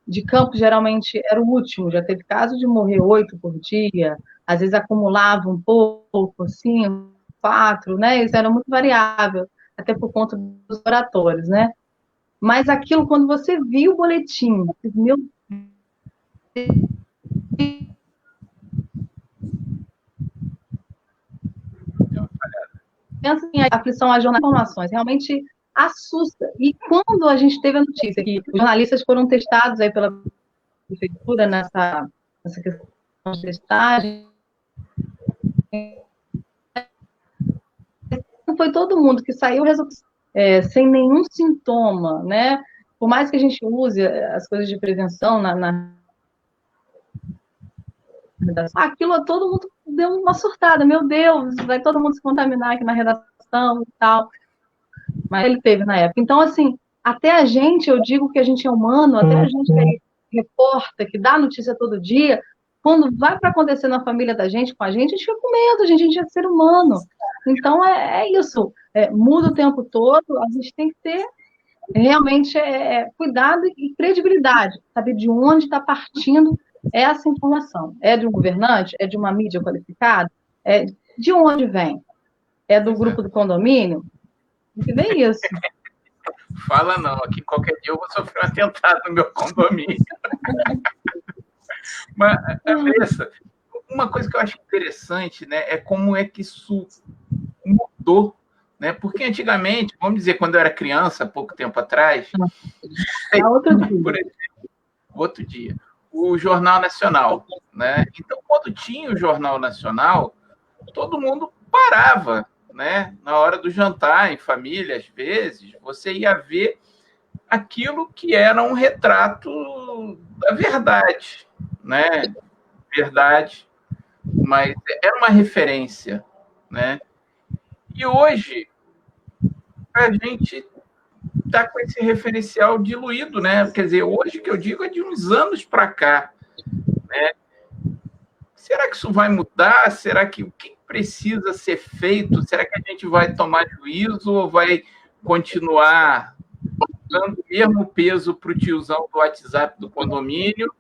de campo, geralmente era o último, já teve caso de morrer 8 por dia, às vezes acumulava um pouco, 5, 4, né? Isso era muito variável, até por conta dos laboratórios, né? Mas aquilo, quando você viu o boletim, meu pensa em aflição a jornalistas de informações, realmente assusta. E quando a gente teve a notícia que os jornalistas foram testados aí pela prefeitura nessa questão de testagem, foi todo mundo que saiu sem nenhum sintoma, né? Por mais que a gente use as coisas de prevenção aquilo todo mundo deu uma surtada, meu Deus, vai todo mundo se contaminar aqui na redação e tal. Mas ele teve na época. Então, assim, até a gente, eu digo que a gente é humano, até a gente que é repórter, que dá notícia todo dia, quando vai para acontecer na família da gente, com a gente fica com medo, a gente é ser humano. Então, é isso. Muda o tempo todo, a gente tem que ter realmente cuidado e credibilidade, saber de onde está partindo essa informação. É de um governante? É de uma mídia qualificada? De onde vem? É do grupo do condomínio? Que vem isso. Fala não, aqui qualquer dia eu vou sofrer um atentado no meu condomínio. Mas, Andressa, uma coisa que eu acho interessante, né, é como é que isso mudou, né? Porque antigamente, vamos dizer, quando eu era criança, pouco tempo atrás, por exemplo, outro dia, o Jornal Nacional, né? Então, quando tinha o Jornal Nacional, todo mundo parava, né? Na hora do jantar, em família, às vezes, você ia ver aquilo que era um retrato da verdade, né? Verdade, mas era uma referência, né? E hoje a gente está com esse referencial diluído, né? Quer dizer, hoje que eu digo é de uns anos para cá, né? Será que isso vai mudar? Será que o que precisa ser feito? Será que a gente vai tomar juízo ou vai continuar dando o mesmo peso para o tiozão do WhatsApp do condomínio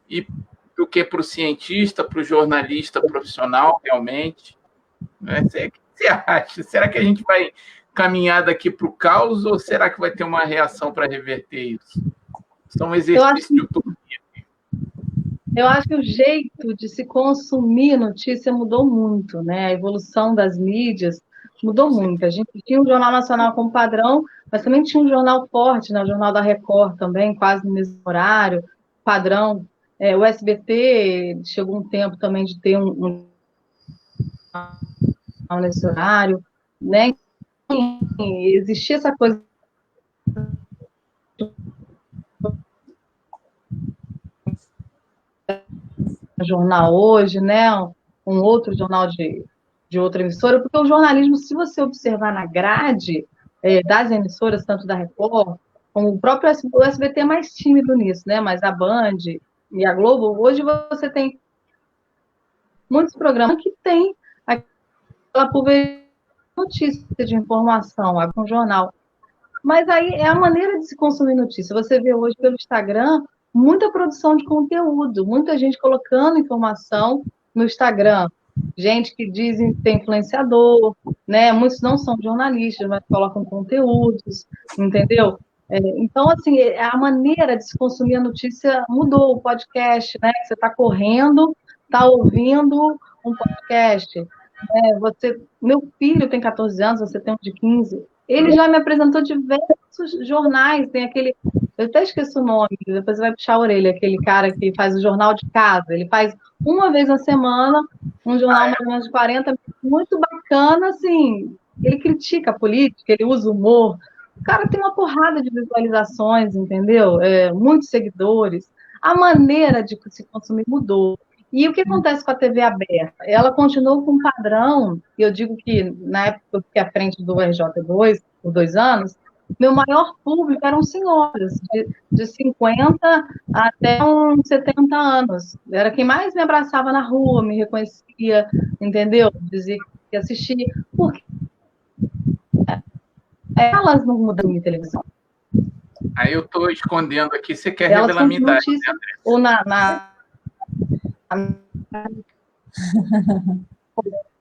e do que para o cientista, para o jornalista profissional, realmente? Né? O que você acha? Será que a gente vai caminhar daqui para o caos ou será que vai ter uma reação para reverter isso? São exercícios de utopia. Eu acho que o jeito de se consumir notícia mudou muito, né? A evolução das mídias mudou muito. A gente tinha o Jornal Nacional como padrão, mas também tinha um jornal forte, né? O Jornal da Record também, quase no mesmo horário, padrão. O SBT chegou um tempo também de ter um nesse horário, né? Existia essa coisa jornal hoje, né? Um outro jornal de outra emissora, porque o jornalismo, se você observar na grade das emissoras, tanto da Record, como o próprio o SBT é mais tímido nisso, né? Mas a Band e a Globo, hoje você tem muitos programas que tem aquela pulverização de notícia, de informação, com jornal. Mas aí é a maneira de se consumir notícia. Você vê hoje pelo Instagram muita produção de conteúdo, muita gente colocando informação no Instagram. Gente que dizem que tem influenciador, né? Muitos não são jornalistas, mas colocam conteúdos, entendeu? Então, assim, a maneira de se consumir a notícia mudou. O podcast, né? Você está correndo, está ouvindo um podcast. Meu filho tem 14 anos, você tem um de 15. Ele já me apresentou diversos jornais, tem aquele, eu até esqueci o nome, depois você vai puxar a orelha, aquele cara que faz o jornal de casa, ele faz uma vez na semana, um jornal mais ou menos de 40 minutos, muito bacana, assim, ele critica a política, ele usa humor, o cara tem uma porrada de visualizações, entendeu? Muitos seguidores, a maneira de se consumir mudou. E o que acontece com a TV aberta? Ela continuou com um padrão, e eu digo que na época que eu fiquei à frente do RJ2, por 2 anos, meu maior público eram senhoras, de 50 até uns 70 anos. Era quem mais me abraçava na rua, me reconhecia, entendeu? Dizia que assistia. Porque elas não mudam em televisão. Aí eu estou escondendo aqui, você quer revelar a minha idade, né, ou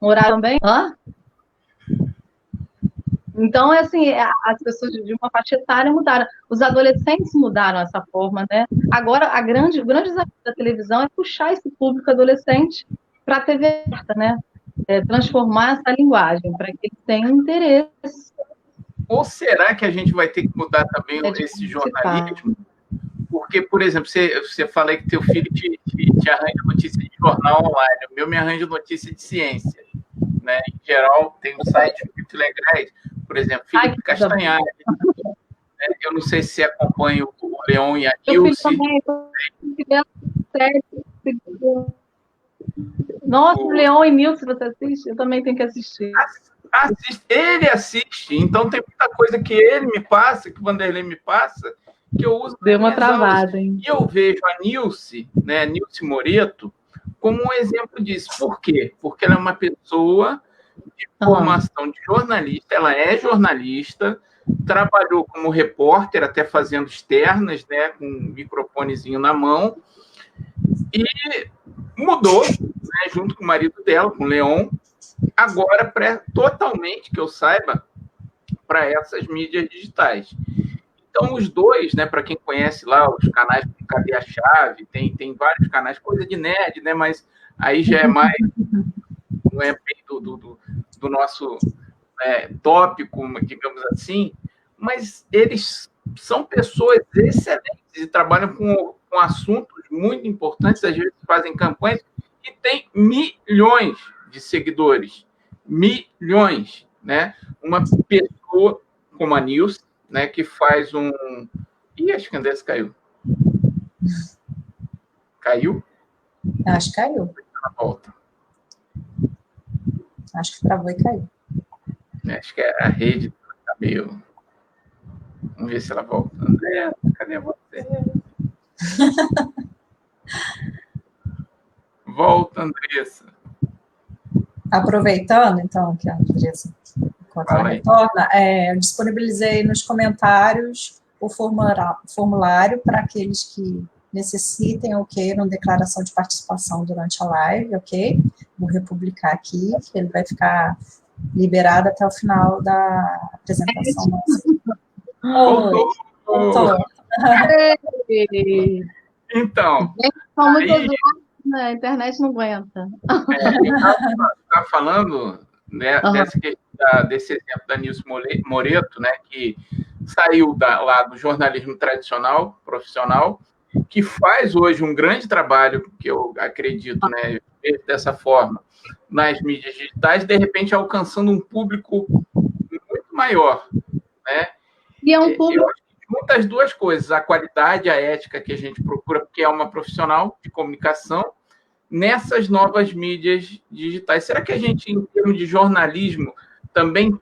horário também? Hã? Então, assim, as pessoas de uma faixa etária mudaram. Os adolescentes mudaram essa forma, né? Agora, o grande desafio da televisão é puxar esse público adolescente para a TV aberta, né? Transformar essa linguagem para que eles tenham interesse. Ou será que a gente vai ter que mudar também esse jornalismo? Porque, por exemplo, você fala aí que teu filho te arranja notícia de jornal online, o meu me arranja notícia de ciência, né? Em geral, tem um site muito legais, por exemplo, Felipe Castanhari. Eu não sei se você acompanha o Leon e a Nilce. Nossa, o Leon e Nilce, você assiste? Eu também tenho que assistir. Ele assiste, então tem muita coisa que ele me passa, que o Vanderlei me passa, que eu uso. Deu uma travada, hein? E eu vejo a Nilce, né, Nilce Moreto, como um exemplo disso. Por quê? Porque ela é uma pessoa de formação de jornalista, ela é jornalista, trabalhou como repórter, até fazendo externas, né, com um microfonezinho na mão, e mudou, né, junto com o marido dela, com o Leon, agora totalmente, que eu saiba, para essas mídias digitais. Então, os dois, né, para quem conhece lá os canais do Cadê a Chave, tem vários canais, coisa de nerd, né, mas aí já é mais, não é bem do nosso tópico, digamos assim, mas eles são pessoas excelentes e trabalham com assuntos muito importantes, às vezes fazem campanhas e tem milhões de seguidores, milhões, né? Uma pessoa como a Nilce, né, que faz um... Ih, acho que a Andressa caiu. Caiu? Acho que caiu. Volta. Acho que travou e caiu. Acho que a rede está meio... Vamos ver se ela volta. Andressa, cadê você? Volta, Andressa. Aproveitando, então, que a Andressa, enquanto ela retorna, eu disponibilizei nos comentários o formulário para aqueles que necessitem ou queiram declaração de participação durante a live, ok? Vou republicar aqui, que ele vai ficar liberado até o final da apresentação nossa. Voltou. Então, são muitas a internet não aguenta. Está falando, né, desse exemplo da Nilce Moreto, né, que saiu lá do jornalismo tradicional, profissional, que faz hoje um grande trabalho, que eu acredito, né, dessa forma, nas mídias digitais, de repente alcançando um público muito maior, né? E é um público... junta as duas coisas, a qualidade, a ética que a gente procura, porque é uma profissional de comunicação, nessas novas mídias digitais. Será que a gente, em termos de jornalismo, também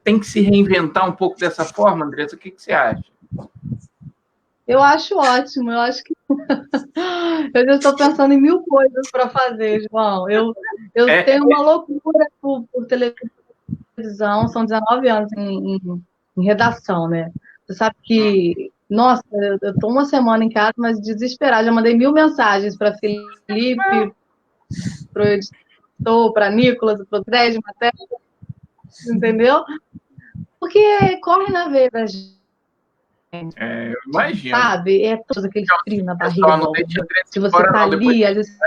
tem que se reinventar um pouco dessa forma, Andressa? O que você acha? Eu acho ótimo, eu acho que... eu já estou pensando em 1000 coisas para fazer, João. Eu tenho uma loucura por televisão, são 19 anos em redação, né? Você sabe que, nossa, eu estou uma semana em casa, mas desesperada. Já mandei 1000 mensagens para Felipe, para o editor, para Nicolas, para o Dred, Matéria, entendeu? Porque corre na veia da gente. Eu imagino. Sabe? É todo aquele frio na barriga. Se você está ali, às vezes...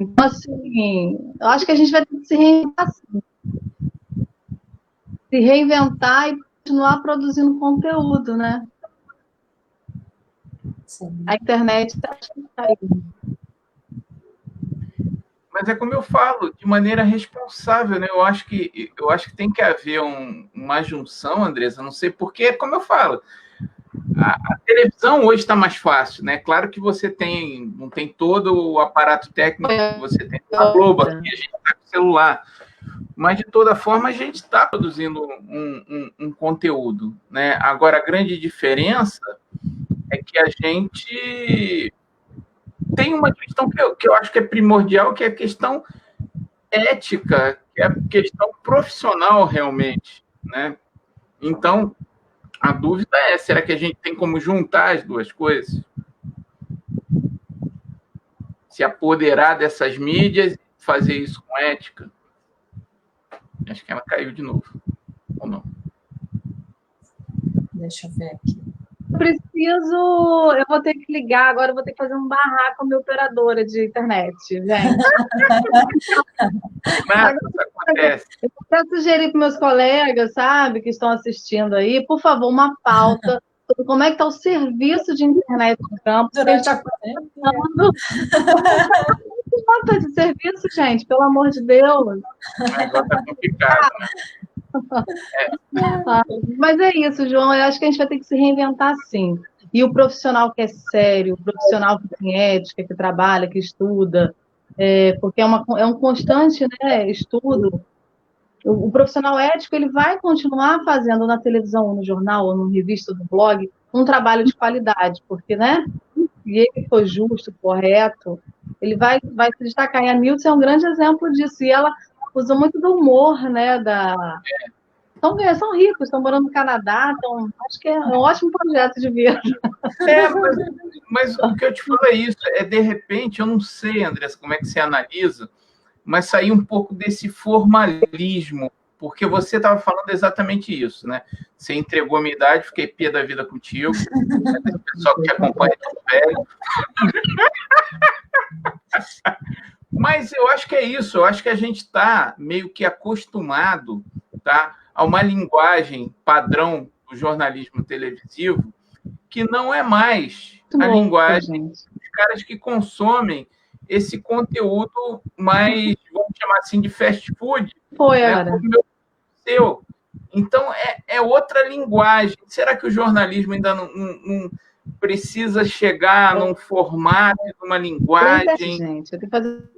Então, assim, eu acho que a gente vai ter que se reinventar assim. se reinventar e continuar produzindo conteúdo, né? Sim. A internet está aí. Mas é como eu falo, de maneira responsável, né? Eu acho que tem que haver uma junção, Andressa, não sei porquê, como eu falo, a televisão hoje está mais fácil, né? Claro que você não tem todo o aparato técnico que você tem na Globo, aqui a gente está com o celular, mas de toda forma a gente está produzindo um conteúdo, né? Agora, a grande diferença é que a gente tem uma questão que eu acho que é primordial, que é a questão ética, que é a questão profissional realmente, né? Então, a dúvida é, será que a gente tem como juntar as duas coisas? Se apoderar dessas mídias e fazer isso com ética? Acho que ela caiu de novo, ou não? Deixa eu ver aqui. Eu vou ter que ligar, agora eu vou ter que fazer um barraco com a minha operadora de internet, gente. Nada, isso acontece. Eu quero sugerir para meus colegas, sabe, que estão assistindo aí, por favor, uma pauta sobre como é que está o serviço de internet no campo. Durante a pandemia. Falta de serviço, gente, pelo amor de Deus. O negócio está complicado, né? Mas é isso, João. Eu acho que a gente vai ter que se reinventar, sim. E o profissional que é sério, o profissional que tem ética, que trabalha, que estuda, porque é um constante, né, estudo. O profissional ético ele vai continuar fazendo na televisão, ou no jornal, ou no revista, no blog, um trabalho de qualidade, porque, né? E ele for justo, correto, ele vai se destacar. E a Nilce é um grande exemplo disso. E ela usa muito do humor, né? São ricos, estão morando no Canadá, acho que é um ótimo projeto de vida. Mas o que eu te falo é isso, de repente, eu não sei, Andressa, como é que você analisa, mas sair um pouco desse formalismo, porque você estava falando exatamente isso, né? Você entregou a minha idade, fiquei pé da vida contigo, o pessoal que te acompanha é velho. Mas eu acho que é isso, eu acho que a gente está meio que acostumado, tá, a uma linguagem padrão do jornalismo televisivo que não é mais a linguagem dos caras que consomem esse conteúdo mais, vamos chamar assim, de fast food. Seu. Então, é outra linguagem. Será que o jornalismo ainda não precisa chegar num formato, numa linguagem? Gente, eu tenho que fazer...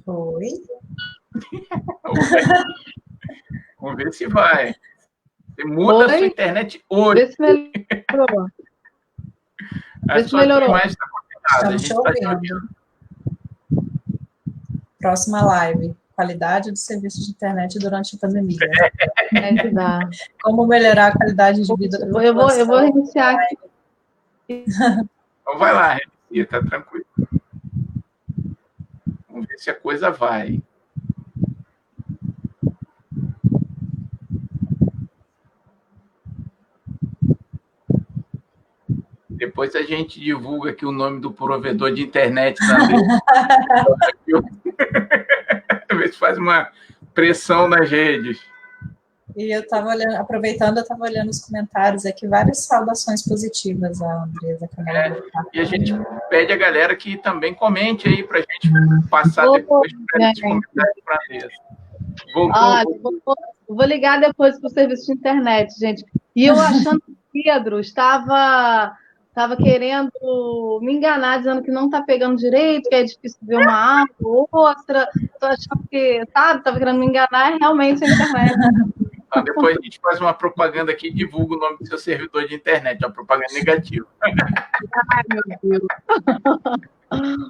Oi? Vamos ver se vai. Você muda a sua internet hoje. Vê se melhorou. A sua imagem está complicada. A gente está te ouvindo. Próxima live. Qualidade do serviço de internet durante a pandemia. Como melhorar a qualidade de vida da população. Eu vou reiniciar aqui. Então vai lá, reinicia, tá tranquilo. Vamos ver se a coisa vai. Depois a gente divulga aqui o nome do provedor de internet também. Ver se faz uma pressão nas redes. E eu estava olhando, aproveitando, eu estava olhando os comentários aqui, várias saudações positivas à Andressa. E a gente pede a galera que também comente aí para a gente passar depois para os comentários para a Andressa. Vou ligar depois para o serviço de internet, gente. E eu achando que o Pedro estava querendo me enganar, dizendo que não está pegando direito, que é difícil ver uma aula ou outra. Estou achando que, sabe, estava querendo me enganar, realmente a internet. Então, depois a gente faz uma propaganda aqui e divulga o nome do seu servidor de internet, uma propaganda negativa. Ai, meu Deus.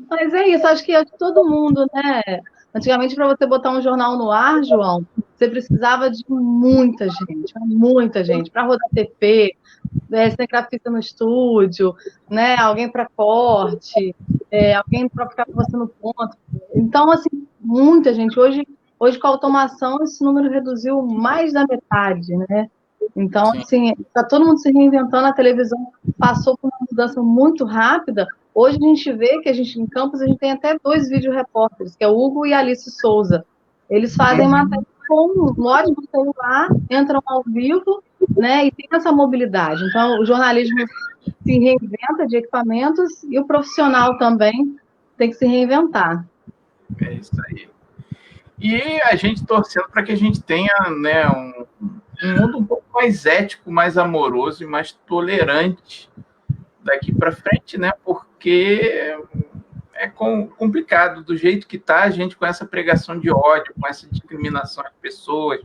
Mas é isso, acho que todo mundo, né? Antigamente, para você botar um jornal no ar, João, você precisava de muita gente, para rodar TP, cinegrafista no estúdio, né? Alguém para corte, alguém para ficar com você no ponto. Então, assim, muita gente. Hoje, com a automação, esse número reduziu mais da metade, né? Então, assim, está todo mundo se reinventando, a televisão passou por uma mudança muito rápida, Hoje a gente vê que em Campos a gente tem até 2 vídeo-repórteres, que é o Hugo e a Alice Souza. Eles fazem matéria com um ótimo celular, entram ao vivo, né, e tem essa mobilidade. Então, o jornalismo se reinventa de equipamentos e o profissional também tem que se reinventar. É isso aí. E a gente torcendo para que a gente tenha, né, um mundo um pouco mais ético, mais amoroso e mais tolerante daqui para frente, né? Porque é complicado do jeito que está, a gente com essa pregação de ódio, com essa discriminação de pessoas,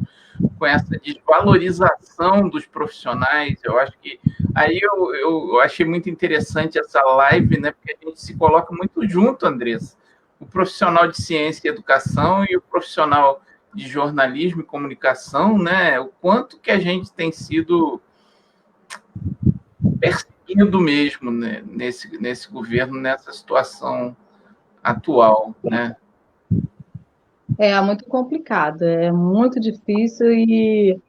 com essa desvalorização dos profissionais. Eu acho que aí eu achei muito interessante essa live, né? Porque a gente se coloca muito junto, Andressa. O profissional de ciência e educação e o profissional de jornalismo e comunicação, né? O quanto que a gente tem sido perseguido mesmo, né? nesse governo, nessa situação atual, né? É muito complicado, é muito difícil e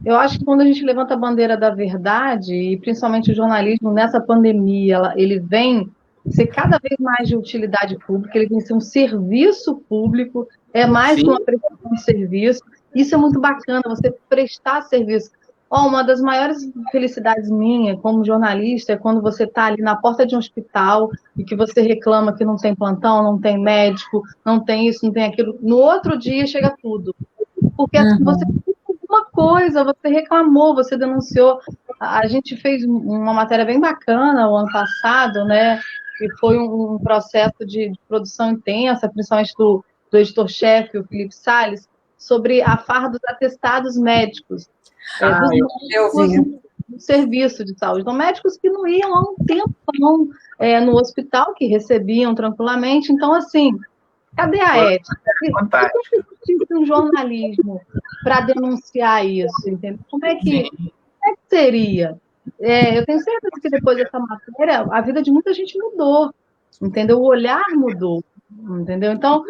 eu acho que quando a gente levanta a bandeira da verdade, e principalmente o jornalismo nessa pandemia, ele vem ser cada vez mais de utilidade pública, ele vem ser um serviço público, é mais que uma prestação de serviço. Isso é muito bacana, você prestar serviço. Uma das maiores felicidades minha como jornalista é quando você está ali na porta de um hospital e que você reclama que não tem plantão, não tem médico, não tem isso, não tem aquilo. No outro dia chega tudo. Porque você uma coisa, você reclamou, você denunciou. A gente fez uma matéria bem bacana o ano passado, né? E foi um processo de produção intensa, principalmente do editor-chefe, o Felipe Salles, sobre a farra dos atestados médicos. Do serviço de saúde. Então, médicos que não iam há um tempo no hospital, que recebiam tranquilamente. Então, assim, cadê a ética? Se existe um jornalismo para denunciar isso, entendeu? Como é que seria? Eu tenho certeza que depois dessa matéria, a vida de muita gente mudou, entendeu? O olhar mudou, entendeu? Então,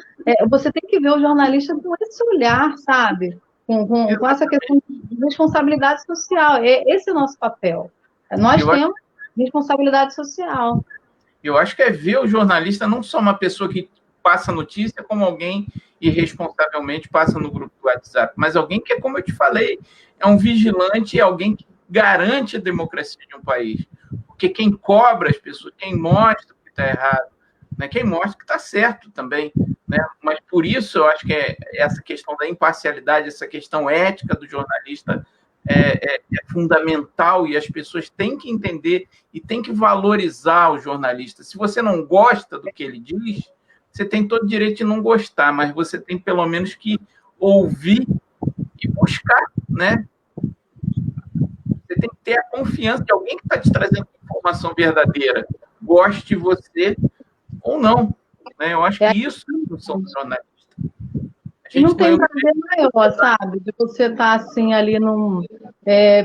você tem que ver o jornalista com esse olhar, sabe? Com essa questão de responsabilidade social. Esse é o nosso papel. Nós temos responsabilidade social. Eu acho que é ver o jornalista não só uma pessoa que passa notícia, como alguém irresponsavelmente passa no grupo do WhatsApp, mas alguém que, como eu te falei, é um vigilante, é alguém que garante a democracia de um país. Porque quem cobra as pessoas, quem mostra que está errado, né? Quem mostra que está certo também. Né? Mas por isso eu acho que essa questão da imparcialidade, essa questão ética do jornalista é fundamental e as pessoas têm que entender e têm que valorizar o jornalista. Se você não gosta do que ele diz, você tem todo o direito de não gostar, mas você tem pelo menos que ouvir e buscar, né? Você tem que ter a confiança de alguém que está te trazendo informação verdadeira, goste de você ou não. Né? Eu acho que isso é a função do jornalista. Não tem prazer maior, sabe? De você estar assim ali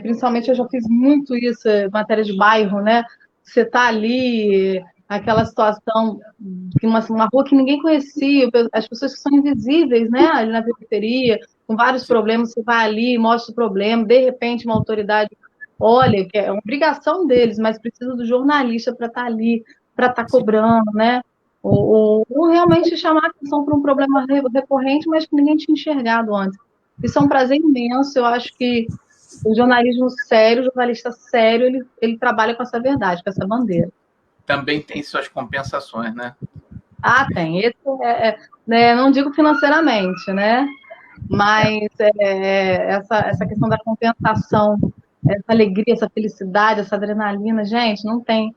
principalmente eu já fiz muito isso, matéria de bairro, né? Você está ali, aquela situação de uma rua que ninguém conhecia, as pessoas que são invisíveis, né? Ali na periferia, com vários problemas, você vai ali, mostra o problema, de repente uma autoridade olha, que é uma obrigação deles, mas precisa do jornalista para estar ali, para estar cobrando, né? Ou realmente chamar a atenção para um problema recorrente, mas que ninguém tinha enxergado antes. Isso é um prazer imenso, eu acho que o jornalismo sério, o jornalista sério, ele trabalha com essa verdade, com essa bandeira. Também tem suas compensações, né? Tem. Esse não digo financeiramente, né? Mas essa questão da compensação, essa alegria, essa felicidade, essa adrenalina, gente, não tem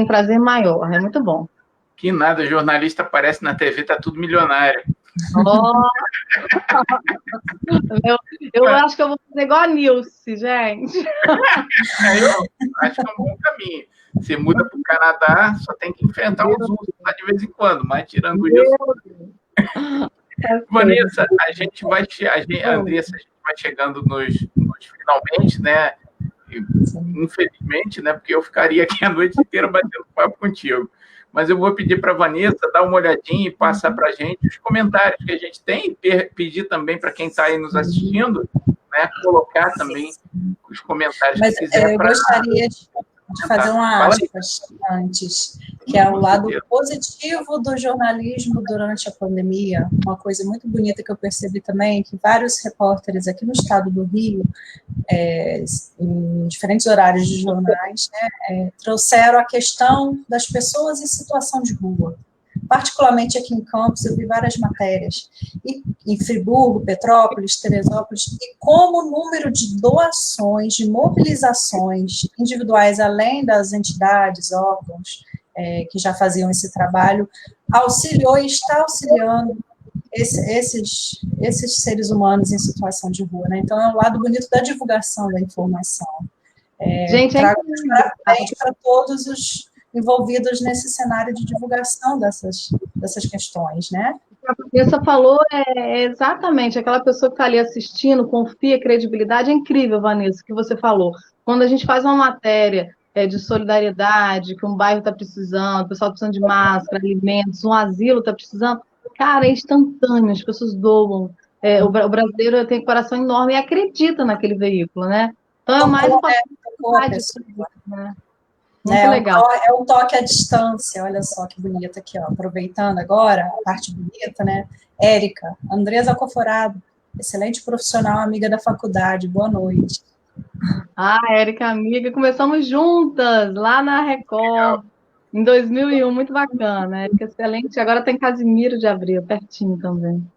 prazer maior, é muito bom. Que nada, jornalista aparece na TV, tá tudo milionário. Eu acho que eu vou fazer igual a Nilce, gente. Eu acho que é um bom caminho. Você muda para o Canadá, só tem que enfrentar os ursos lá de vez em quando, mas tirando isso. Vanessa, a gente vai chegando nos finalmente, né? Infelizmente, né? Porque eu ficaria aqui a noite inteira batendo papo contigo. Mas eu vou pedir para a Vanessa dar uma olhadinha e passar para a gente os comentários que a gente tem, e pedir também para quem está aí nos assistindo, né, colocar também os comentários que quiser. Eu gostaria de fazer uma aspas antes. que é o lado positivo do jornalismo durante a pandemia. Uma coisa muito bonita que eu percebi também, que vários repórteres aqui no estado do Rio, em diferentes horários de jornais, né, trouxeram a questão das pessoas em situação de rua. Particularmente aqui em Campos, eu vi várias matérias, e em Friburgo, Petrópolis, Teresópolis, e como o número de doações, de mobilizações individuais, além das entidades, órgãos, que já faziam esse trabalho, auxiliou e está auxiliando esses seres humanos em situação de rua, né? Então, é um lado bonito da divulgação da informação. Gente, trago parabéns para todos os envolvidos nesse cenário de divulgação dessas questões, né? A Vanessa falou exatamente aquela pessoa que está ali assistindo, confia, credibilidade, é incrível, Vanessa, o que você falou. Quando a gente faz uma matéria de solidariedade, que um bairro está precisando, o pessoal está precisando de máscara, alimentos, um asilo está precisando, cara, é instantâneo, as pessoas doam. O brasileiro tem um coração enorme e acredita naquele veículo, né? Então é mais importante, né? Muito legal. É um toque à distância, olha só que bonito aqui, ó. Aproveitando agora a parte bonita, né? Érica, Andresa Coforado, excelente profissional, amiga da faculdade, boa noite. Érica, amiga, começamos juntas lá na Record, em 2001, muito bacana. Érica, excelente. Agora tem Casimiro de Abreu, pertinho também.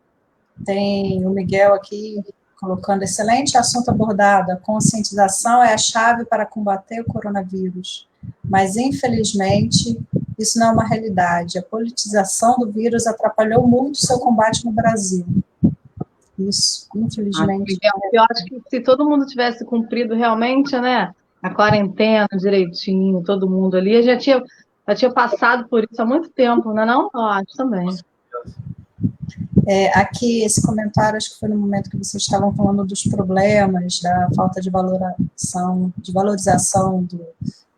Tem o Miguel aqui colocando excelente assunto abordado. A conscientização é a chave para combater o coronavírus. Mas, infelizmente, isso não é uma realidade. A politização do vírus atrapalhou muito o seu combate no Brasil. Isso, infelizmente. Eu acho que se todo mundo tivesse cumprido realmente, né, a quarentena direitinho, todo mundo ali, já tinha passado por isso há muito tempo, não é não? Eu acho também. Aqui, esse comentário, acho que foi no momento que vocês estavam falando dos problemas, da falta de valorização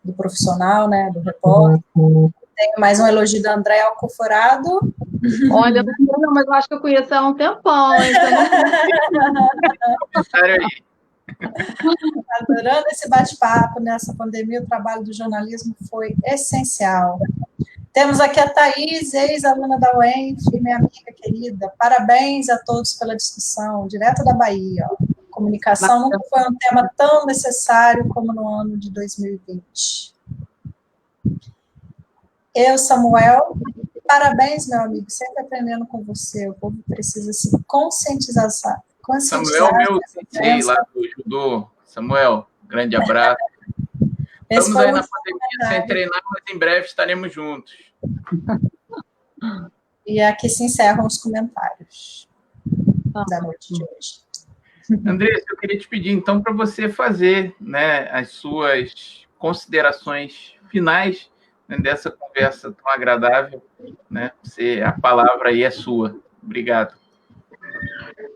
do profissional, né, do repórter. Tem mais um elogio da Andréa Alcoforado. Olha, não, mas eu acho que eu conheço ela há um tempão, hein? Adorando esse bate-papo nessa pandemia, o trabalho do jornalismo foi essencial. Temos aqui a Thaís, ex-aluna da UENF, minha amiga querida. Parabéns a todos pela discussão, direto da Bahia. Comunicação nunca foi um tema tão necessário como no ano de 2020. Samuel, parabéns, meu amigo, sempre aprendendo com você. O povo precisa se conscientizar. Samuel, meu sensei lá do judô. Samuel, grande abraço. Estamos aí na pandemia sem treinar, mas em breve estaremos juntos. E aqui se encerram os comentários da noite de hoje. Andressa, eu queria te pedir, então, para você fazer, né, as suas considerações finais, né, dessa conversa tão agradável. Né? A palavra aí é sua. Obrigado.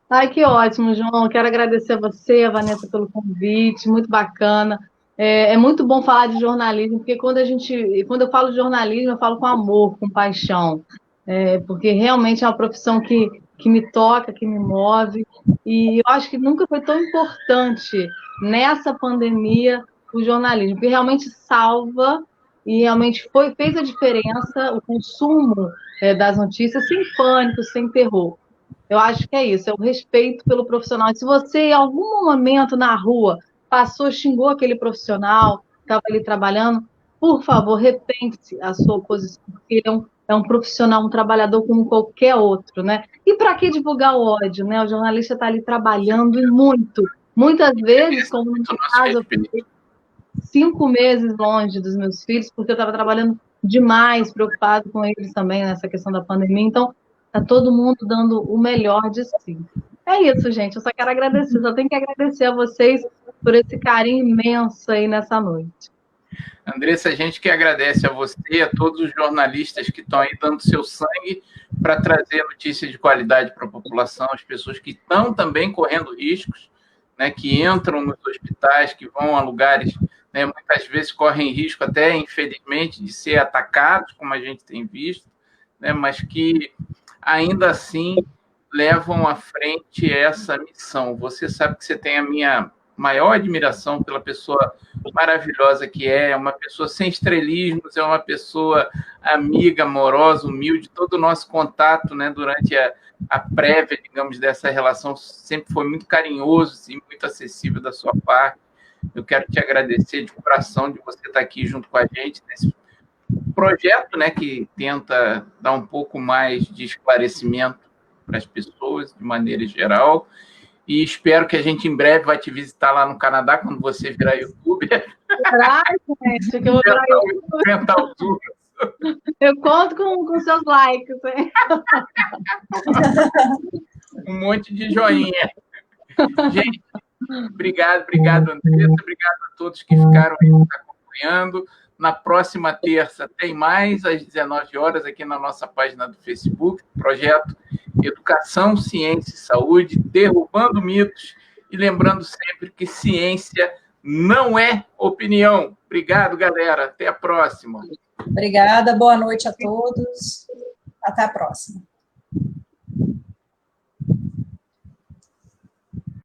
Ai, que ótimo, João. Quero agradecer a você, a Vanessa, pelo convite, muito bacana. É muito bom falar de jornalismo, porque quando eu falo de jornalismo, eu falo com amor, com paixão, porque realmente é uma profissão que me toca, que me move, e eu acho que nunca foi tão importante nessa pandemia o jornalismo, porque realmente salva e realmente fez a diferença o consumo das notícias sem pânico, sem terror. Eu acho que é isso, é o respeito pelo profissional. E se você, em algum momento na rua, passou, xingou aquele profissional que estava ali trabalhando, por favor, repense a sua posição, porque ele é um profissional, um trabalhador como qualquer outro, né? E para que divulgar o ódio, né? O jornalista está ali trabalhando e muitas vezes, como no meu caso, eu fiquei 5 meses longe dos meus filhos, porque eu estava trabalhando demais, preocupado com eles também nessa questão da pandemia, então está todo mundo dando o melhor de si. É isso, gente, eu só quero agradecer, só tenho que agradecer a vocês por esse carinho imenso aí nessa noite. Andressa, a gente que agradece a você e a todos os jornalistas que estão aí dando seu sangue para trazer notícias de qualidade para a população, as pessoas que estão também correndo riscos, né, que entram nos hospitais, que vão a lugares, né, muitas vezes correm risco até, infelizmente, de ser atacados, como a gente tem visto, né, mas que ainda assim levam à frente essa missão. Você sabe que você tem a minha maior admiração pela pessoa maravilhosa que é uma pessoa sem estrelismos, é uma pessoa amiga, amorosa, humilde. Todo o nosso contato, né, durante a prévia, digamos, dessa relação sempre foi muito carinhoso, sim, muito acessível da sua parte. Eu quero te agradecer de coração de você estar aqui junto com a gente nesse projeto, né, que tenta dar um pouco mais de esclarecimento para as pessoas, de maneira geral. E espero que a gente em breve vai te visitar lá no Canadá, quando você virar youtuber. Gente, que eu vou virar YouTuber. Eu conto com seus likes. Hein? Um monte de joinha. Gente, obrigado, Andressa. Obrigado a todos que ficaram aí nos acompanhando. Na próxima terça tem mais, às 19 horas, aqui na nossa página do Facebook, projeto Educação, Ciência e Saúde, derrubando mitos e lembrando sempre que ciência não é opinião. Obrigado, galera. Até a próxima. Obrigada, boa noite a todos. Até a próxima.